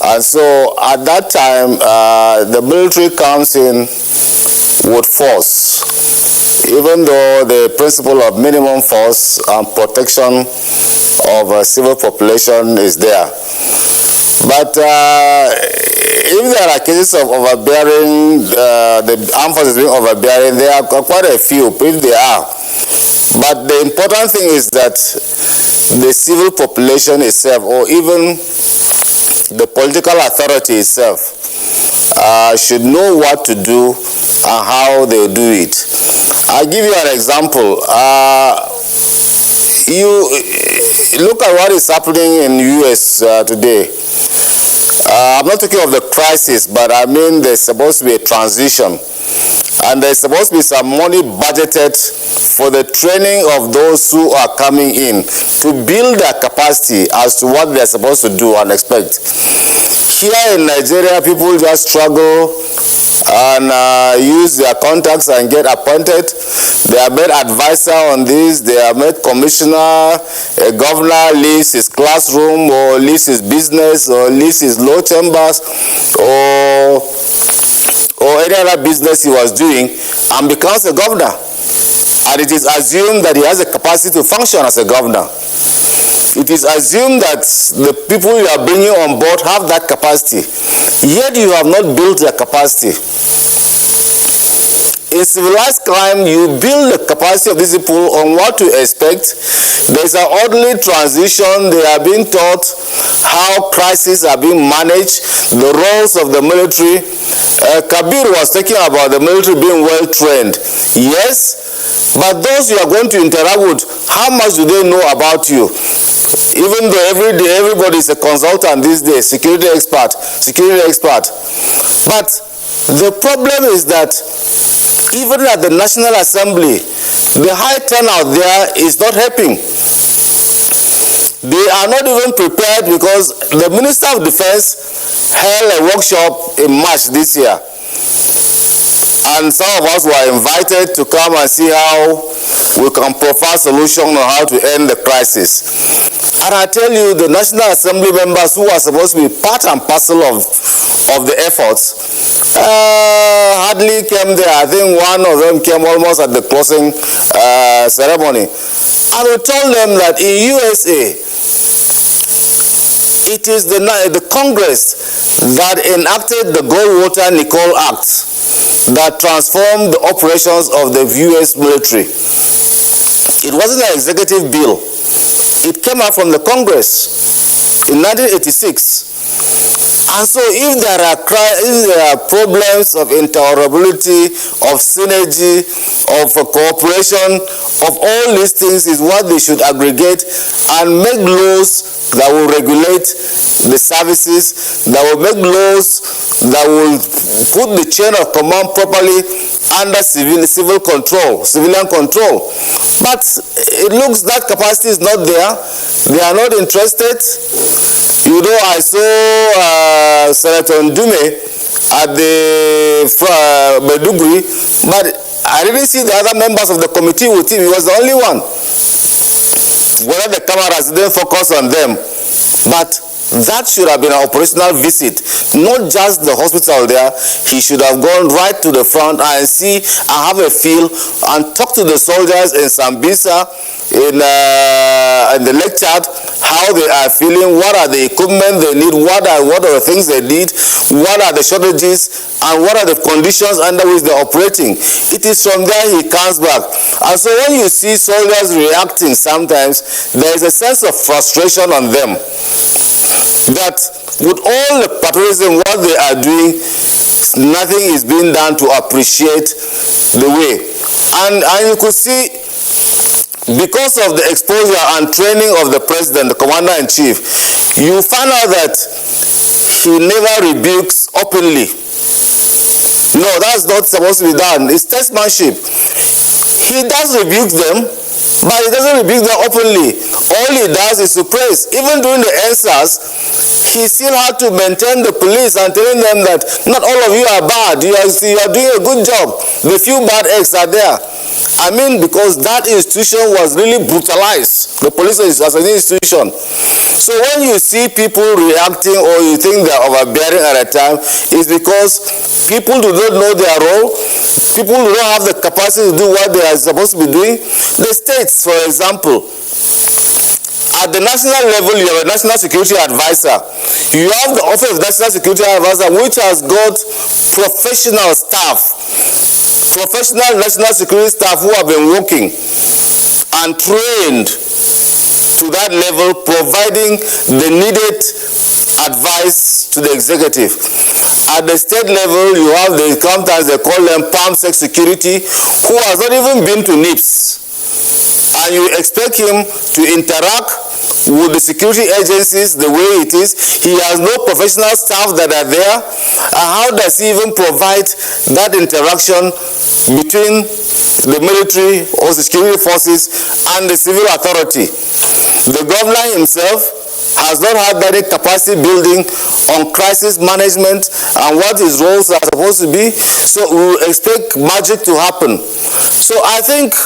And so at that time, the military comes in with force, even though the principle of minimum force and protection of a civil population is there. But if there are cases of overbearing, the armed forces being overbearing, there are quite a few, if they are. But the important thing is that the civil population itself, or even the political authority itself, should know what to do and how they do it. I'll give you an example. You look at what is happening in the US today. I'm not talking of the crisis, but I mean there's supposed to be a transition. And there's supposed to be some money budgeted for the training of those who are coming in to build their capacity as to what they're supposed to do and expect. Here in Nigeria, people just struggle and use their contacts and get appointed. They are made advisor on this, they are made commissioner, a governor leaves his classroom or leaves his business or leaves his law chambers or any other business he was doing and becomes a governor. And it is assumed that he has the capacity to function as a governor. It is assumed that the people you are bringing on board have that capacity, yet you have not built their capacity. In civilized crime, you build the capacity of these people on what to expect. There's an orderly transition. They are being taught how crises are being managed, the roles of the military. Kabir was talking about the military being well trained. Yes, but those you are going to interact with, how much do they know about you? Even though every day everybody is a consultant these days, security expert. But the problem is that even at the National Assembly, the high turnout there is not helping. They are not even prepared because the Minister of Defense held a workshop in March this year. And some of us were invited to come and see how we can provide solution on how to end the crisis. And I tell you, the National Assembly members who are supposed to be part and parcel of the efforts hardly came there. I think one of them came almost at the closing ceremony. And we told them that in USA, it is the Congress that enacted the Goldwater Nichols Act that transformed the operations of the US military. It wasn't an executive bill. It came out from the Congress in 1986. And so if there are problems of interoperability, of synergy, of cooperation, of all these things is what they should aggregate and make laws that will regulate the services, that will make laws that will put the chain of command properly under civilian control. But it looks that capacity is not there. They are not interested. You know, I saw Senator Ndume at the Maiduguri, but I didn't see the other members of the committee with him. He was the only one. Whether the cameras didn't focus on them, but that should have been an operational visit, not just the hospital there. He should have gone right to the front and see and have a feel and talk to the soldiers in Sambisa, in the Lake Chad, how they are feeling, what are the equipment they need, what are the things they need, what are the shortages, and what are the conditions under which they're operating. It is from there he comes back. And so when you see soldiers reacting sometimes, there is a sense of frustration on them. That with all the patriotism, what they are doing, nothing is being done to appreciate the way. And you could see, because of the exposure and training of the president, the commander-in-chief, you find out that he never rebukes openly. No, that's not supposed to be done. It's statesmanship. He does rebuke them, but he doesn't rebuke them openly. All he does is to praise. Even during the answers, he still had to maintain the police and telling them that not all of you are bad. You are doing a good job. The few bad eggs are there. I mean, because that institution was really brutalized. The police as an institution. So when you see people reacting or you think they're overbearing at a time, it's because people do not know their role. People do not have the capacity to do what they are supposed to be doing. The states, for example, at the national level, you have a national security advisor. You have the Office of National Security Advisor, which has got professional staff, professional national security staff who have been working and trained to that level, providing the needed advice to the executive. At the state level, you have the sometimes they call them palm-sec security, who has not even been to NIPS. And you expect him to interact with the security agencies the way it is. He has no professional staff that are there. And how does he even provide that interaction between the military or security forces and the civil authority? The governor himself has not had any capacity building on crisis management and what his roles are supposed to be. So we will expect magic to happen. So I think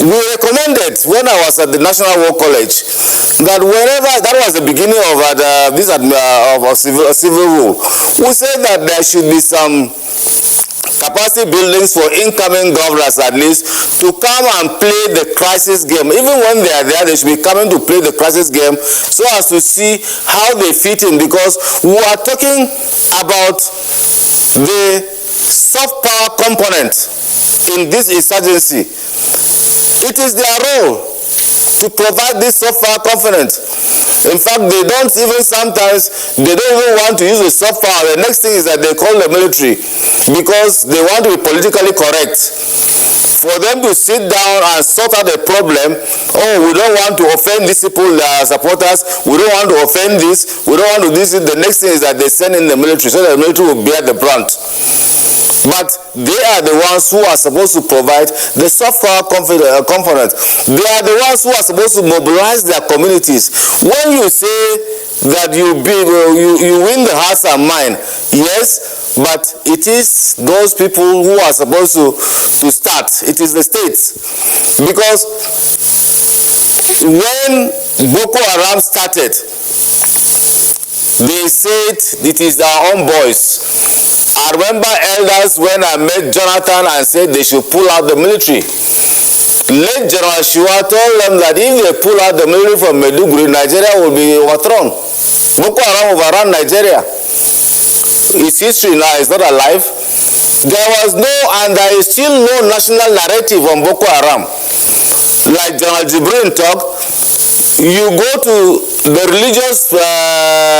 we recommended when I was at the National War College that whenever, that was the beginning of civil rule, we said that there should be some capacity buildings for incoming governors at least to come and play the crisis game. Even when they are there, they should be coming to play the crisis game so as to see how they fit in, because we are talking about the soft power component in this insurgency. It is their role to provide this soft power component. In fact, they don't even sometimes, they don't even want to use the soft power. The next thing is that they call the military because they want to be politically correct. For them to sit down and sort out a problem, oh, we don't want to offend these people that are supporters, we don't want to offend this, we don't want to do this. The next thing is that they send in the military so that the military will bear the brunt. But they are the ones who are supposed to provide the soft power component. They are the ones who are supposed to mobilize their communities. When you say that you win the hearts and mind, yes, but it is those people who are supposed to start. It is the states. Because when Boko Haram started, they said it is our own boys. I remember elders when I met Jonathan and said they should pull out the military. Late General Shiwa told them that if they pull out the military from Maiduguri, Nigeria will be overthrown. Boko Haram overran Nigeria. Its history now is not alive. There was no, and there is still no national narrative on Boko Haram. Like General Jibrin talked, you go to the religious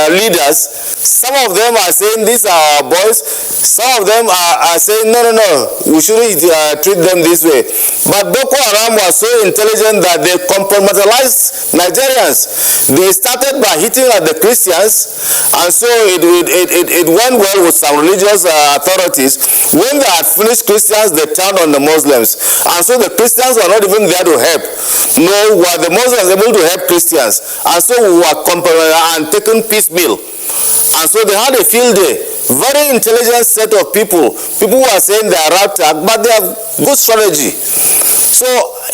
leaders, some of them are saying these are our boys, some of them are saying no, we shouldn't treat them this way. But Boko Haram was so intelligent that they compromised Nigerians. They started by hitting at the Christians, and so it went well with some religious authorities. When they had finished Christians, they turned on the Muslims, and so the Christians were not even there to help. No, were the Muslims able to help Christians, and so we were compromised and taken piecemeal. And so they had a field day. Very intelligent set of people. People who are saying they are raptured, but they have good strategy. So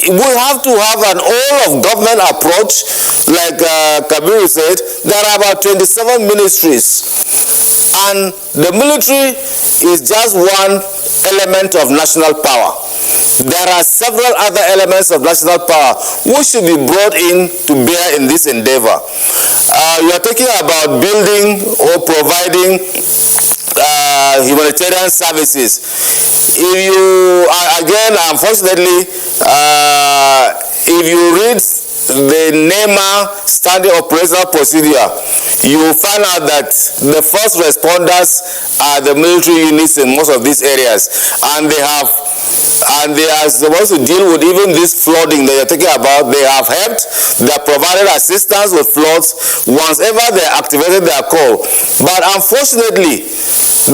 we have to have an all-of-government approach. Like Kabiru said, there are about 27 ministries. And the military is just one element of national power. There are several other elements of national power which should be brought in to bear in this endeavor. You are talking about building or providing humanitarian services. If you, again, unfortunately, if you read the NEMA standing operational procedure, you will find out that the first responders are the military units in most of these areas, and they are supposed to deal with even this flooding that you're talking about. They have helped, they have provided assistance with floods once ever they activated their call. But unfortunately,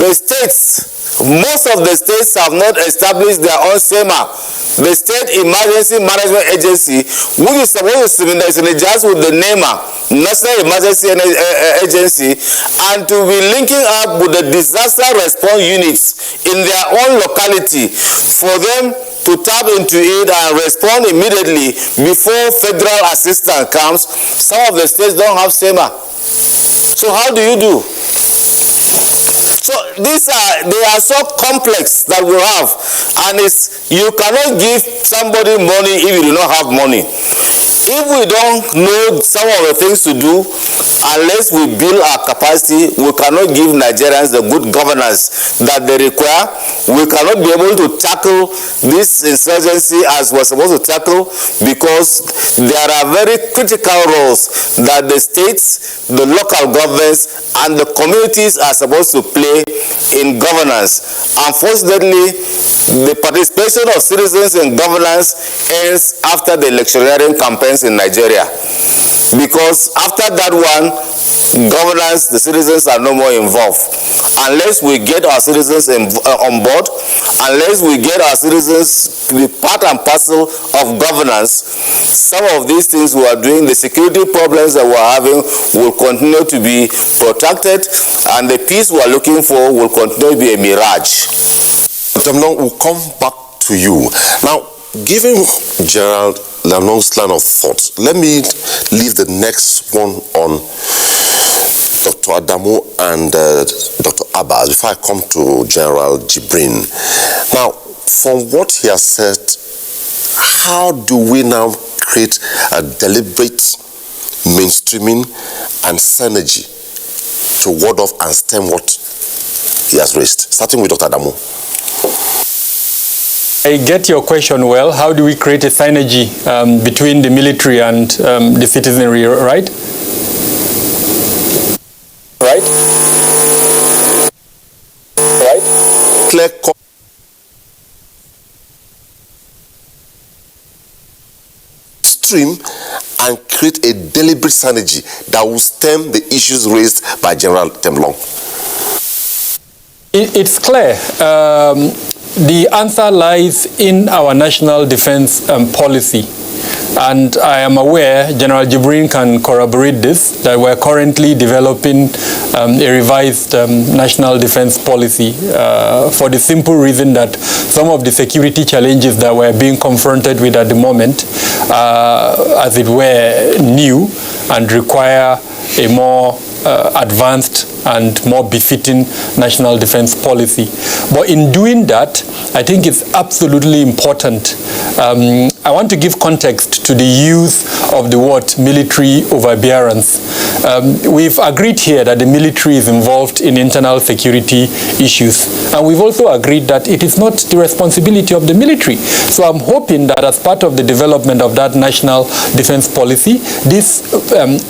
the states Most of the states have not established their own SEMA, the State Emergency Management Agency, which is supposed to synergize with the NEMA, National Emergency Agency, and to be linking up with the disaster response units in their own locality for them to tap into it and respond immediately before federal assistance comes. Some of the states don't have SEMA. So how do you do? So they are so complex that we have, and you cannot give somebody money if you do not have money. If we don't know some of the things to do, unless we build our capacity, we cannot give Nigerians the good governance that they require. We cannot be able to tackle this insurgency as we're supposed to tackle, because there are very critical roles that the states, the local governments, and the communities are supposed to play in governance. Unfortunately, the participation of citizens in governance ends after the electioneering campaigns in Nigeria, because after that one, governance, the citizens are no more involved. Unless we get our citizens on board, unless we get our citizens to be part and parcel of governance, some of these things we are doing, the security problems that we are having will continue to be protracted, and the peace we are looking for will continue to be a mirage. Damnon, we'll come back to you. Now, given General Lamlong's line of thought, let me leave the next one on Dr. Adamu and Dr. Abbas before I come to General Jibrin. Now, from what he has said, how do we now create a deliberate mainstreaming and synergy to ward off and stem what he has raised? Starting with Dr. Adamu. I get your question well. How do we create a synergy between the military and the citizenry, right? Clear stream and create a deliberate synergy that will stem the issues raised by General Temlong. It's clear. The answer lies in our national defense policy. And I am aware, General Jibrin can corroborate this, that we're currently developing a revised national defense policy for the simple reason that some of the security challenges that we're being confronted with at the moment, as it were, new and require a more advanced and more befitting national defense policy. But in doing that, I think it's absolutely important. I want to give context to the use of the word military overbearance. We've agreed here that the military is involved in internal security issues. And we've also agreed that it is not the responsibility of the military. So I'm hoping that as part of the development of that national defense policy, this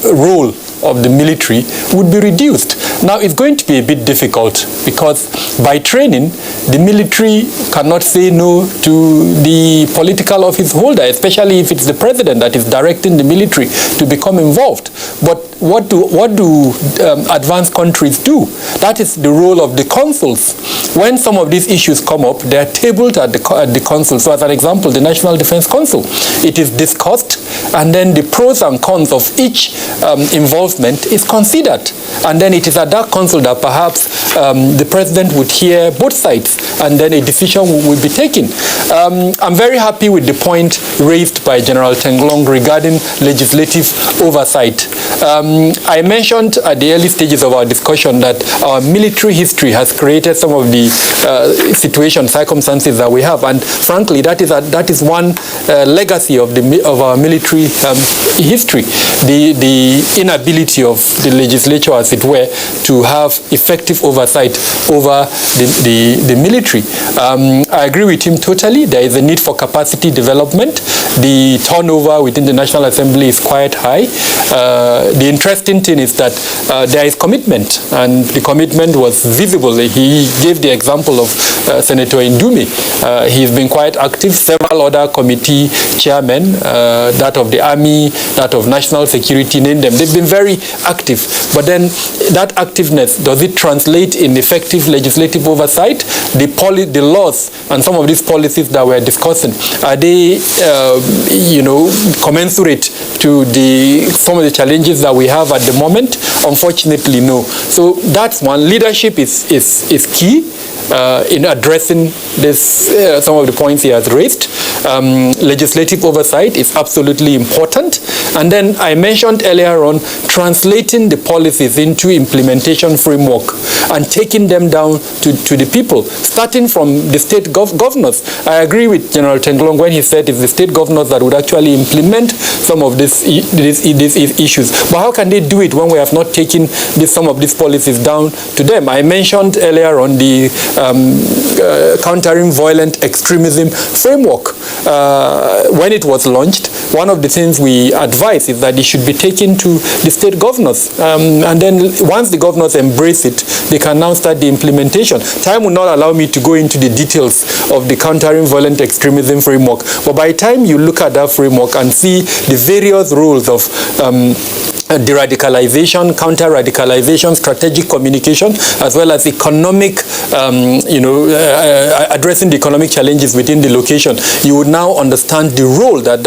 role of the military would be reduced. Now, it's going to be a bit difficult because by training, the military cannot say no to the political office holder, especially if it's the president that is directing the military to become involved. But what do advanced countries do? That is the role of the consuls. When some of these issues come up, they are tabled at the consul. So as an example, the National Defense Council, it is discussed, and then the pros and cons of each involvement is considered. And then it is at that council that perhaps the president would hear both sides, and then a decision will be taken. I'm very happy with the point raised by General Tenglong regarding legislative oversight. I mentioned at the early stages of our discussion that our military history has created some of the circumstances that we have, and frankly, that is one legacy of our military history, the inability of the legislature, as it were, to have effective oversight over the military. I agree with him totally. There is a need for capacity development. The turnover within the National Assembly is quite high. the interesting thing is that there is commitment, and the commitment was visible. He gave the example of Senator Indume. He's been quite active. Several other committee chairmen, that of the Army, that of National Security, name them. They've been very active. But then that activeness, does it translate in effective legislative oversight? The laws and some of these policies that we're discussing, are they, commensurate to some of the challenges that we have at the moment? Unfortunately, no. So that's one. Leadership is key in addressing this, some of the points he has raised. Legislative oversight is absolutely important. And then I mentioned earlier on translating the policies into implementation framework and taking them down to the people, starting from the state governors. I agree with General Tenglong when he said it's the state governors that would actually implement some of these issues. But how can they do it when we have not taken some of these policies down to them? I mentioned earlier on the countering violent extremism framework. When it was launched, one of the things we advise is that it should be taken to the state governors. And then once the governors embrace it, they can now start the implementation. Time will not allow me to go into the details of the countering violent extremism framework. But by the time you look at that framework and see the various roles of de-radicalization, counter-radicalization, strategic communication, as well as economic, addressing the economic challenges within the location, you would now understand the role that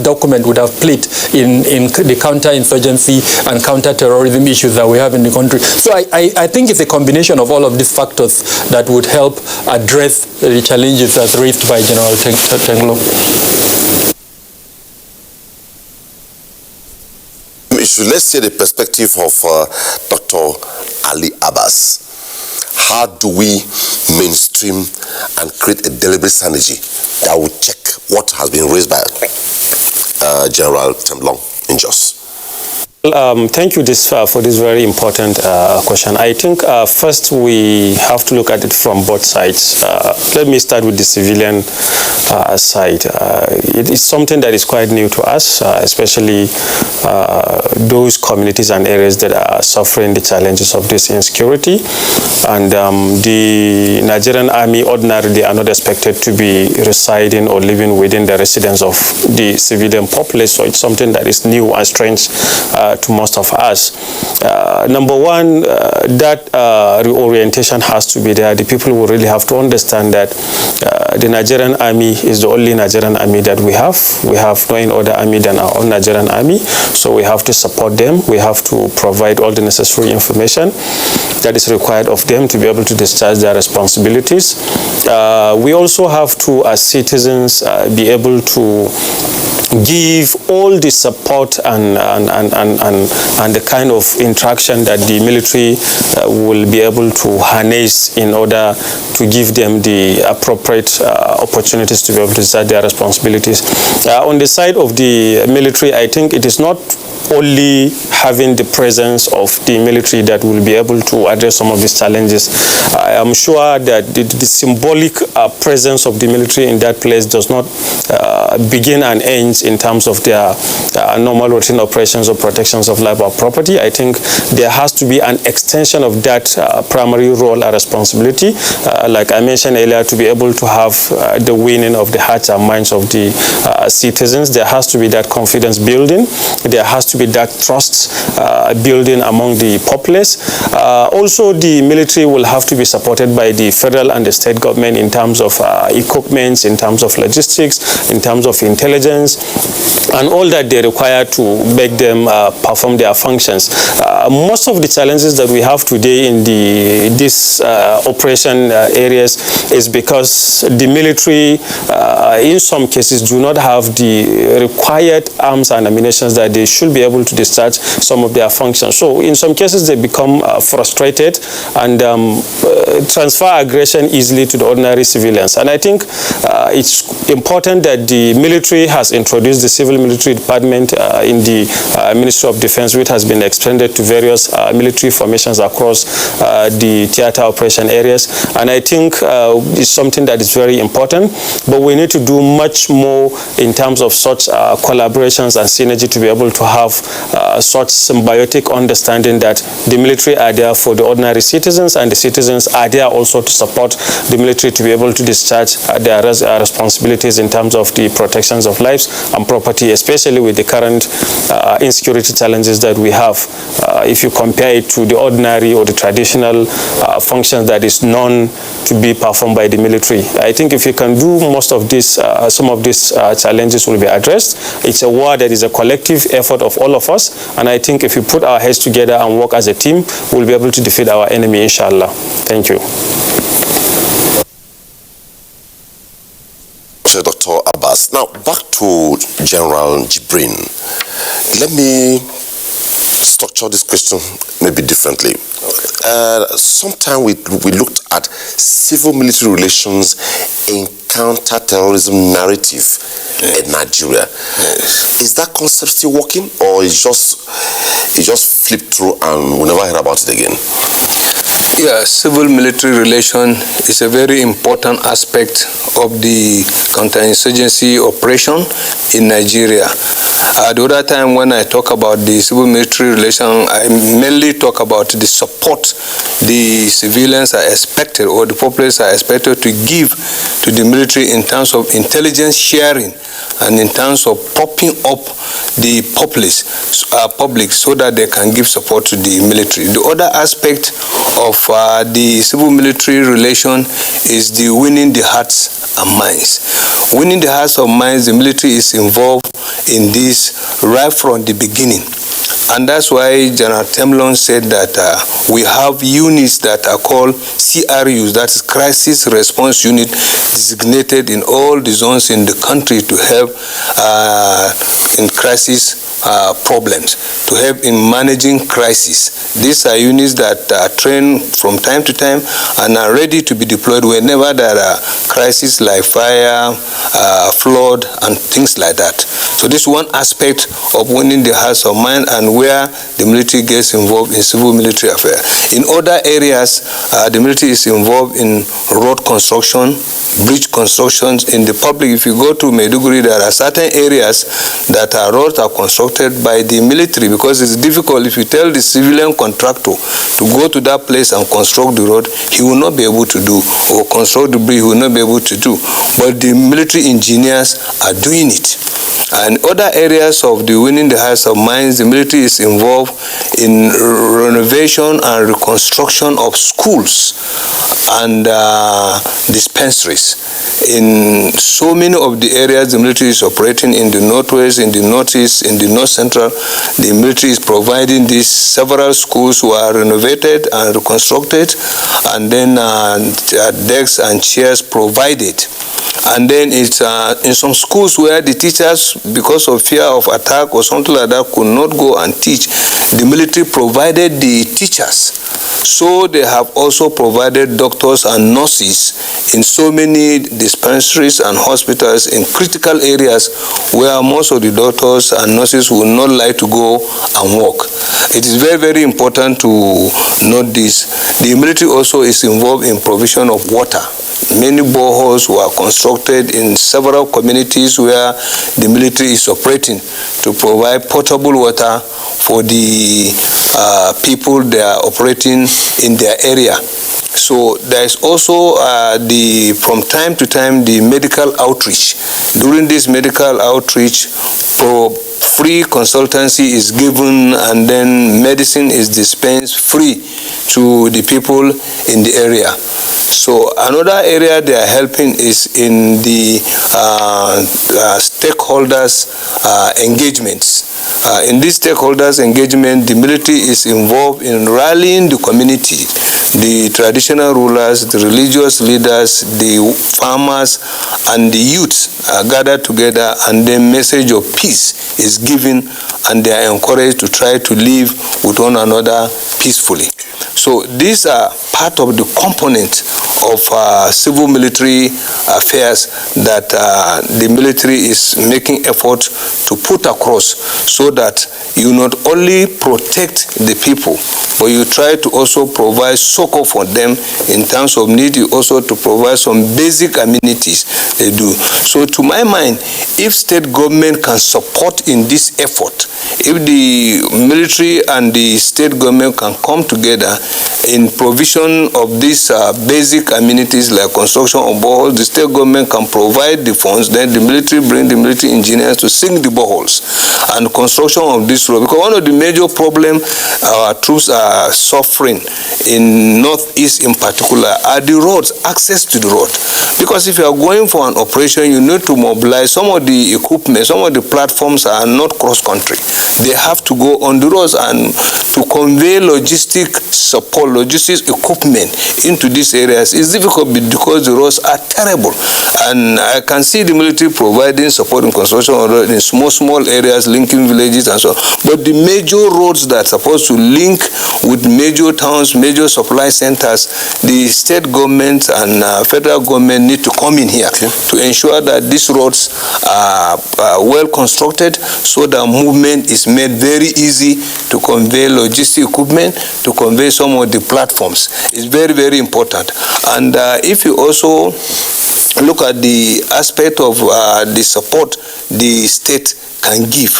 document would have played in the counter-insurgency and counter-terrorism issues that we have in the country. So I think it's a combination of all of these factors that would help address the challenges as raised by General Tenglong. Let's see the perspective of Dr. Ali Abbas. How do we mainstream and create a deliberate synergy that will check what has been raised by General Tenglong in Jos? Thank you for this very important question. I think first we have to look at it from both sides. Let me start with the civilian side. It is something that is quite new to us, especially those communities and areas that are suffering the challenges of this insecurity. And the Nigerian Army ordinarily are not expected to be residing or living within the residence of the civilian populace, so it's something that is new and strange to most of us. Number one, that reorientation has to be there. The people will really have to understand that the Nigerian Army is the only Nigerian Army that we have. We have no other army than our own Nigerian Army, so we have to support them. We have to provide all the necessary information that is required of them to be able to discharge their responsibilities. We also have to, as citizens, be able to give all the support and the kind of interaction that the military will be able to harness in order to give them the appropriate opportunities to be able to discharge their responsibilities. On the side of the military, I think it is not only having the presence of the military that will be able to address some of these challenges. I am sure that the symbolic presence of the military in that place does not begin and ends in terms of their normal routine operations or protections of life or property. I think there has to be an extension of that primary role and responsibility, like I mentioned earlier, to be able to have the winning of the hearts and minds of the citizens. There has to be that confidence building. There has to be that trust building among the populace. Also, the military will have to be supported by the federal and the state government in terms of equipment, in terms of logistics, in terms of intelligence, and all that they require to make them perform their functions. Most of the challenges that we have today in these operation areas is because the military, in some cases, do not have the required arms and ammunition that they should be able to discharge some of their functions. So in some cases, they become frustrated and transfer aggression easily to the ordinary civilians. And I think it's important that the military has introduced the civil paramilitary department in the Ministry of Defense, which has been extended to various military formations across the theater operation areas. And I think it's something that is very important, but we need to do much more in terms of such collaborations and synergy to be able to have such symbiotic understanding that the military are there for the ordinary citizens, and the citizens are there also to support the military to be able to discharge their responsibilities in terms of the protections of lives and property, especially with the current insecurity challenges that we have. If you compare it to the ordinary or the traditional functions that is known to be performed by the military, I think if you can do most of this, some of these challenges will be addressed. It's a war that is a collective effort of all of us, and I think if we put our heads together and work as a team, we'll be able to defeat our enemy, inshallah. Thank you. Dr. Abbas. Now, back to General Jibrin. Let me structure this question maybe differently. Sometime we looked at civil-military relations in counter-terrorism narrative in Nigeria. Is that concept still working, or it just flipped through and we never heard about it again? Yeah, civil-military relation is a very important aspect of the counterinsurgency operation in Nigeria. The other time when I talk about the civil-military relation, I mainly talk about the support the civilians are expected, or the populace are expected to give to the military in terms of intelligence sharing and in terms of propping up the public so that they can give support to the military. The other aspect of the civil-military relation is the winning the hearts and minds. Winning the hearts and minds, the military is involved in this right from the beginning. And that's why General Temlon said that we have units that are called CRUs, that is Crisis Response Unit, designated in all the zones in the country to help in crisis problems, to help in managing crisis. These are units that are trained from time to time and are ready to be deployed whenever there are crises like fire, flood, and things like that. So this is one aspect of winning the hearts of mind and where the military gets involved in civil-military affairs. In other areas, the military is involved in road construction, bridge constructions in the public. If you go to Maiduguri, there are certain areas that roads are constructed by the military because it's difficult. If you tell the civilian contractor to go to that place and construct the road, he will not be able to do, or construct the bridge, he will not be able to do. But the military engineers are doing it. And other areas of the winning the hearts of minds, the military is involved in renovation and reconstruction of schools and dispensaries. In so many of the areas the military is operating, in the northwest, in the northeast, in the north central, the military is providing these several schools were renovated and reconstructed, and then desks and chairs provided. And then it's in some schools where the teachers, because of fear of attack or something like that, could not go and teach, the military provided the teachers. So they have also provided doctors and nurses in so many dispensaries and hospitals in critical areas where most of the doctors and nurses would not like to go and work. It is very, very important to note this. The military also is involved in provision of water. Many boreholes were constructed in several communities where the military is operating to provide potable water for the people they are operating in their area. So there is also from time to time the medical outreach. During this medical outreach, free consultancy is given and then medicine is dispensed free to the people in the area. So another area they are helping is in the stakeholders engagements. In this stakeholders engagement, the military is involved in rallying the community, the traditional rulers, the religious leaders, the farmers, and the youths are gathered together, and the message of peace is given, and they are encouraged to try to live with one another peacefully. So these are part of the components of civil military affairs that the military is making effort to put across, so that you not only protect the people, but you try to also provide succor for them in terms of need, you also to provide some basic amenities they do. So to my mind, if state government can support in this effort, if the military and the state government can come together in provision of these basic amenities like construction of boreholes, the state government can provide the funds, then the military bring the military engineers to sink the boreholes and construction of this road. Because one of the major problems our troops are suffering in Northeast in particular are the roads, access to the road. Because if you are going for an operation, you need to mobilize some of the equipment, some of the platforms are not cross-country. They have to go on the roads, and to convey logistic support, logistics equipment into these areas is difficult because the roads are terrible. And I can see the military providing support in construction of roads in small areas, linking villages and so on. But the major roads that are supposed to link with major towns, major supply centers, the state government and federal government need to come in here to ensure that these roads are well constructed, so that movement is made very easy to convey logistic equipment, to convey some of the platforms. It's very, very important. And if you also look at the aspect of the support the state can give,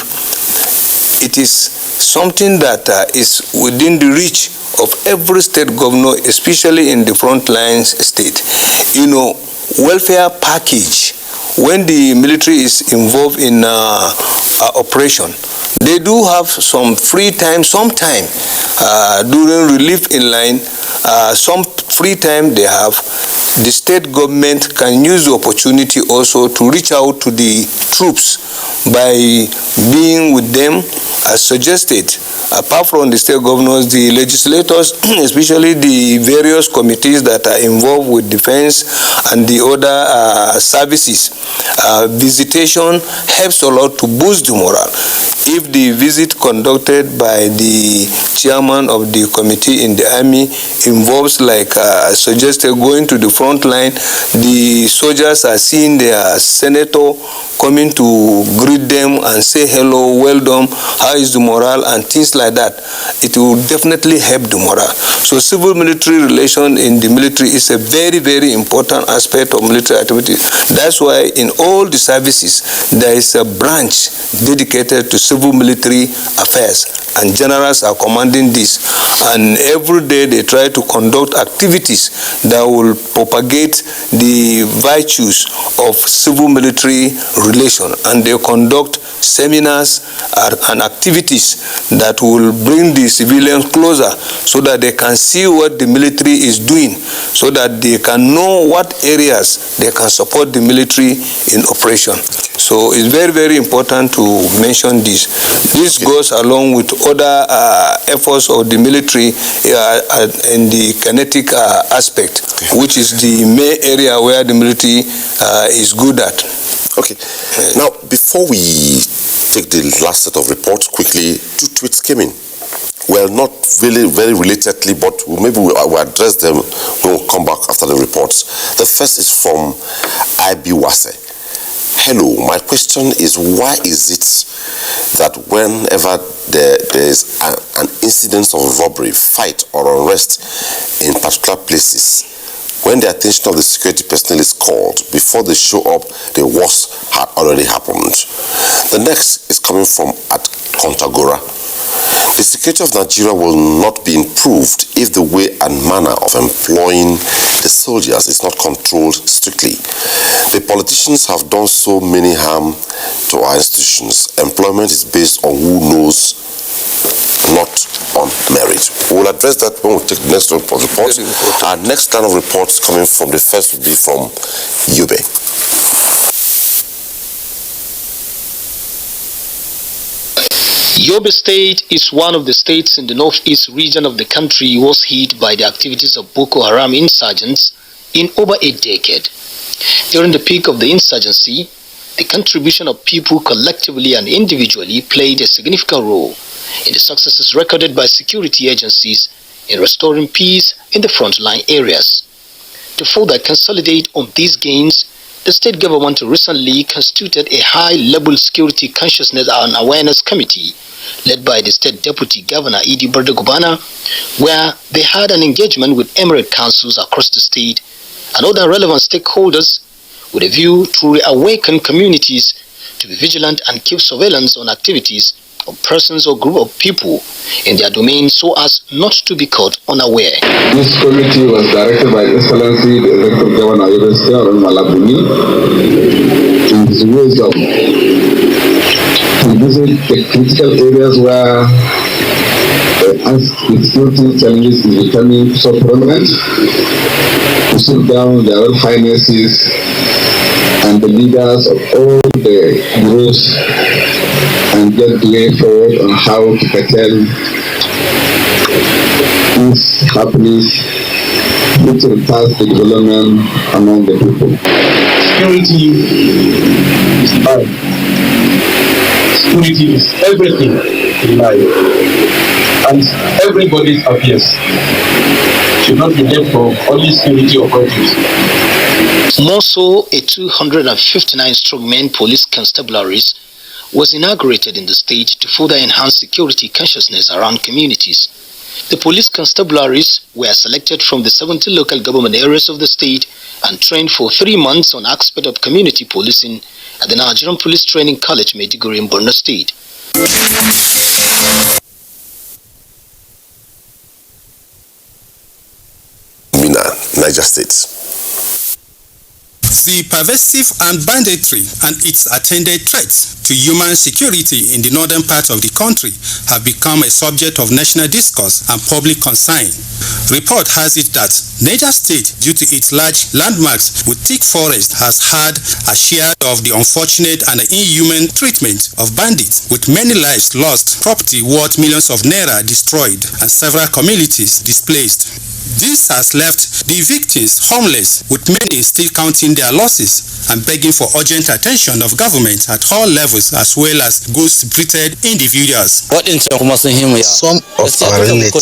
it is something that is within the reach of every state governor, especially in the front lines state. You know, welfare package, when the military is involved in operation, they do have some free time, sometime during relief in line, some free time they have. The state government can use the opportunity also to reach out to the troops by being with them as suggested. Apart from the state governors, the legislators, especially the various committees that are involved with defense and the other services, visitation helps a lot to boost the morale. If the visit conducted by the chairman of the committee in the army involves, like suggested, going to the front line, the soldiers are seeing their senator coming to greet them and say hello, well done, how is the morale, and things like that. It will definitely help the morale. So civil-military relation in the military is a very, very important aspect of military activity. That's why in all the services there is a branch dedicated to civil-military affairs, and generals are commanding this. And every day they try to conduct activities that will propagate the virtues of civil-military relation, and they conduct seminars and activities that will bring the civilians closer, so that they can see what the military is doing, so that they can know what areas they can support the military in operation. So it's very, very important to mention this. This goes along with other efforts of the military in the kinetic aspect, which is the main area where the military is good at. Okay. Now, before we take the last set of reports, quickly, 2 tweets came in. Well, not really very relatedly, but maybe we'll address them when we'll come back after the reports. The first is from Ibiwase. Hello, my question is, why is it that whenever there is an incident of robbery, fight, or unrest in particular places, when the attention of the security personnel is called, before they show up, the worst had already happened? The next is coming from at Kontagora. The security of Nigeria will not be improved if the way and manner of employing the soldiers is not controlled strictly. The politicians have done so many harm to our institutions. Employment is based on who knows, not on merit. We'll address that when we take the next report. Our next line of reports coming from the first will be from Yobe. Yobe State is one of the states in the northeast region of the country was hit by the activities of Boko Haram insurgents in over a decade. During the peak of the insurgency, the contribution of people collectively and individually played a significant role in the successes recorded by security agencies in restoring peace in the frontline areas. To further consolidate on these gains, the state government recently constituted a high-level security consciousness and awareness committee led by the state deputy governor Idi Bardagubana, where they had an engagement with emirate councils across the state and other relevant stakeholders with a view to reawaken communities to be vigilant and keep surveillance on activities of persons or group of people in their domain so as not to be caught unaware. This committee was directed by His Excellency the Executive Governor of Malabuni in his wisdom to visit the critical areas where the security challenges is becoming so prominent, to sit down their Royal Highnesses and the leaders of all the groups and get the way forward on how to curtail these happenings which retards the development among the people. Security is life. Security is everything in life. And everybody's happiness should not be left for only security authorities. More so, a 259-strong police constabularies was inaugurated in the state to further enhance security consciousness around communities. The police constabularies were selected from the 70 local government areas of the state and trained for 3 months on aspect of community policing at the Nigerian Police Training College, Maiduguri in Borno State. Mina, Niger State. The pervasive armed banditry and its attendant threats to human security in the northern part of the country have become a subject of national discourse and public concern. Report has it that Niger State, due to its large landmarks with thick forest, has had a share of the unfortunate and inhuman treatment of bandits, with many lives lost, property worth millions of naira destroyed, and several communities displaced. This has left the victims homeless, with many still counting their losses and begging for urgent attention of government at all levels as well as ghost-treated individuals. Some of our relatives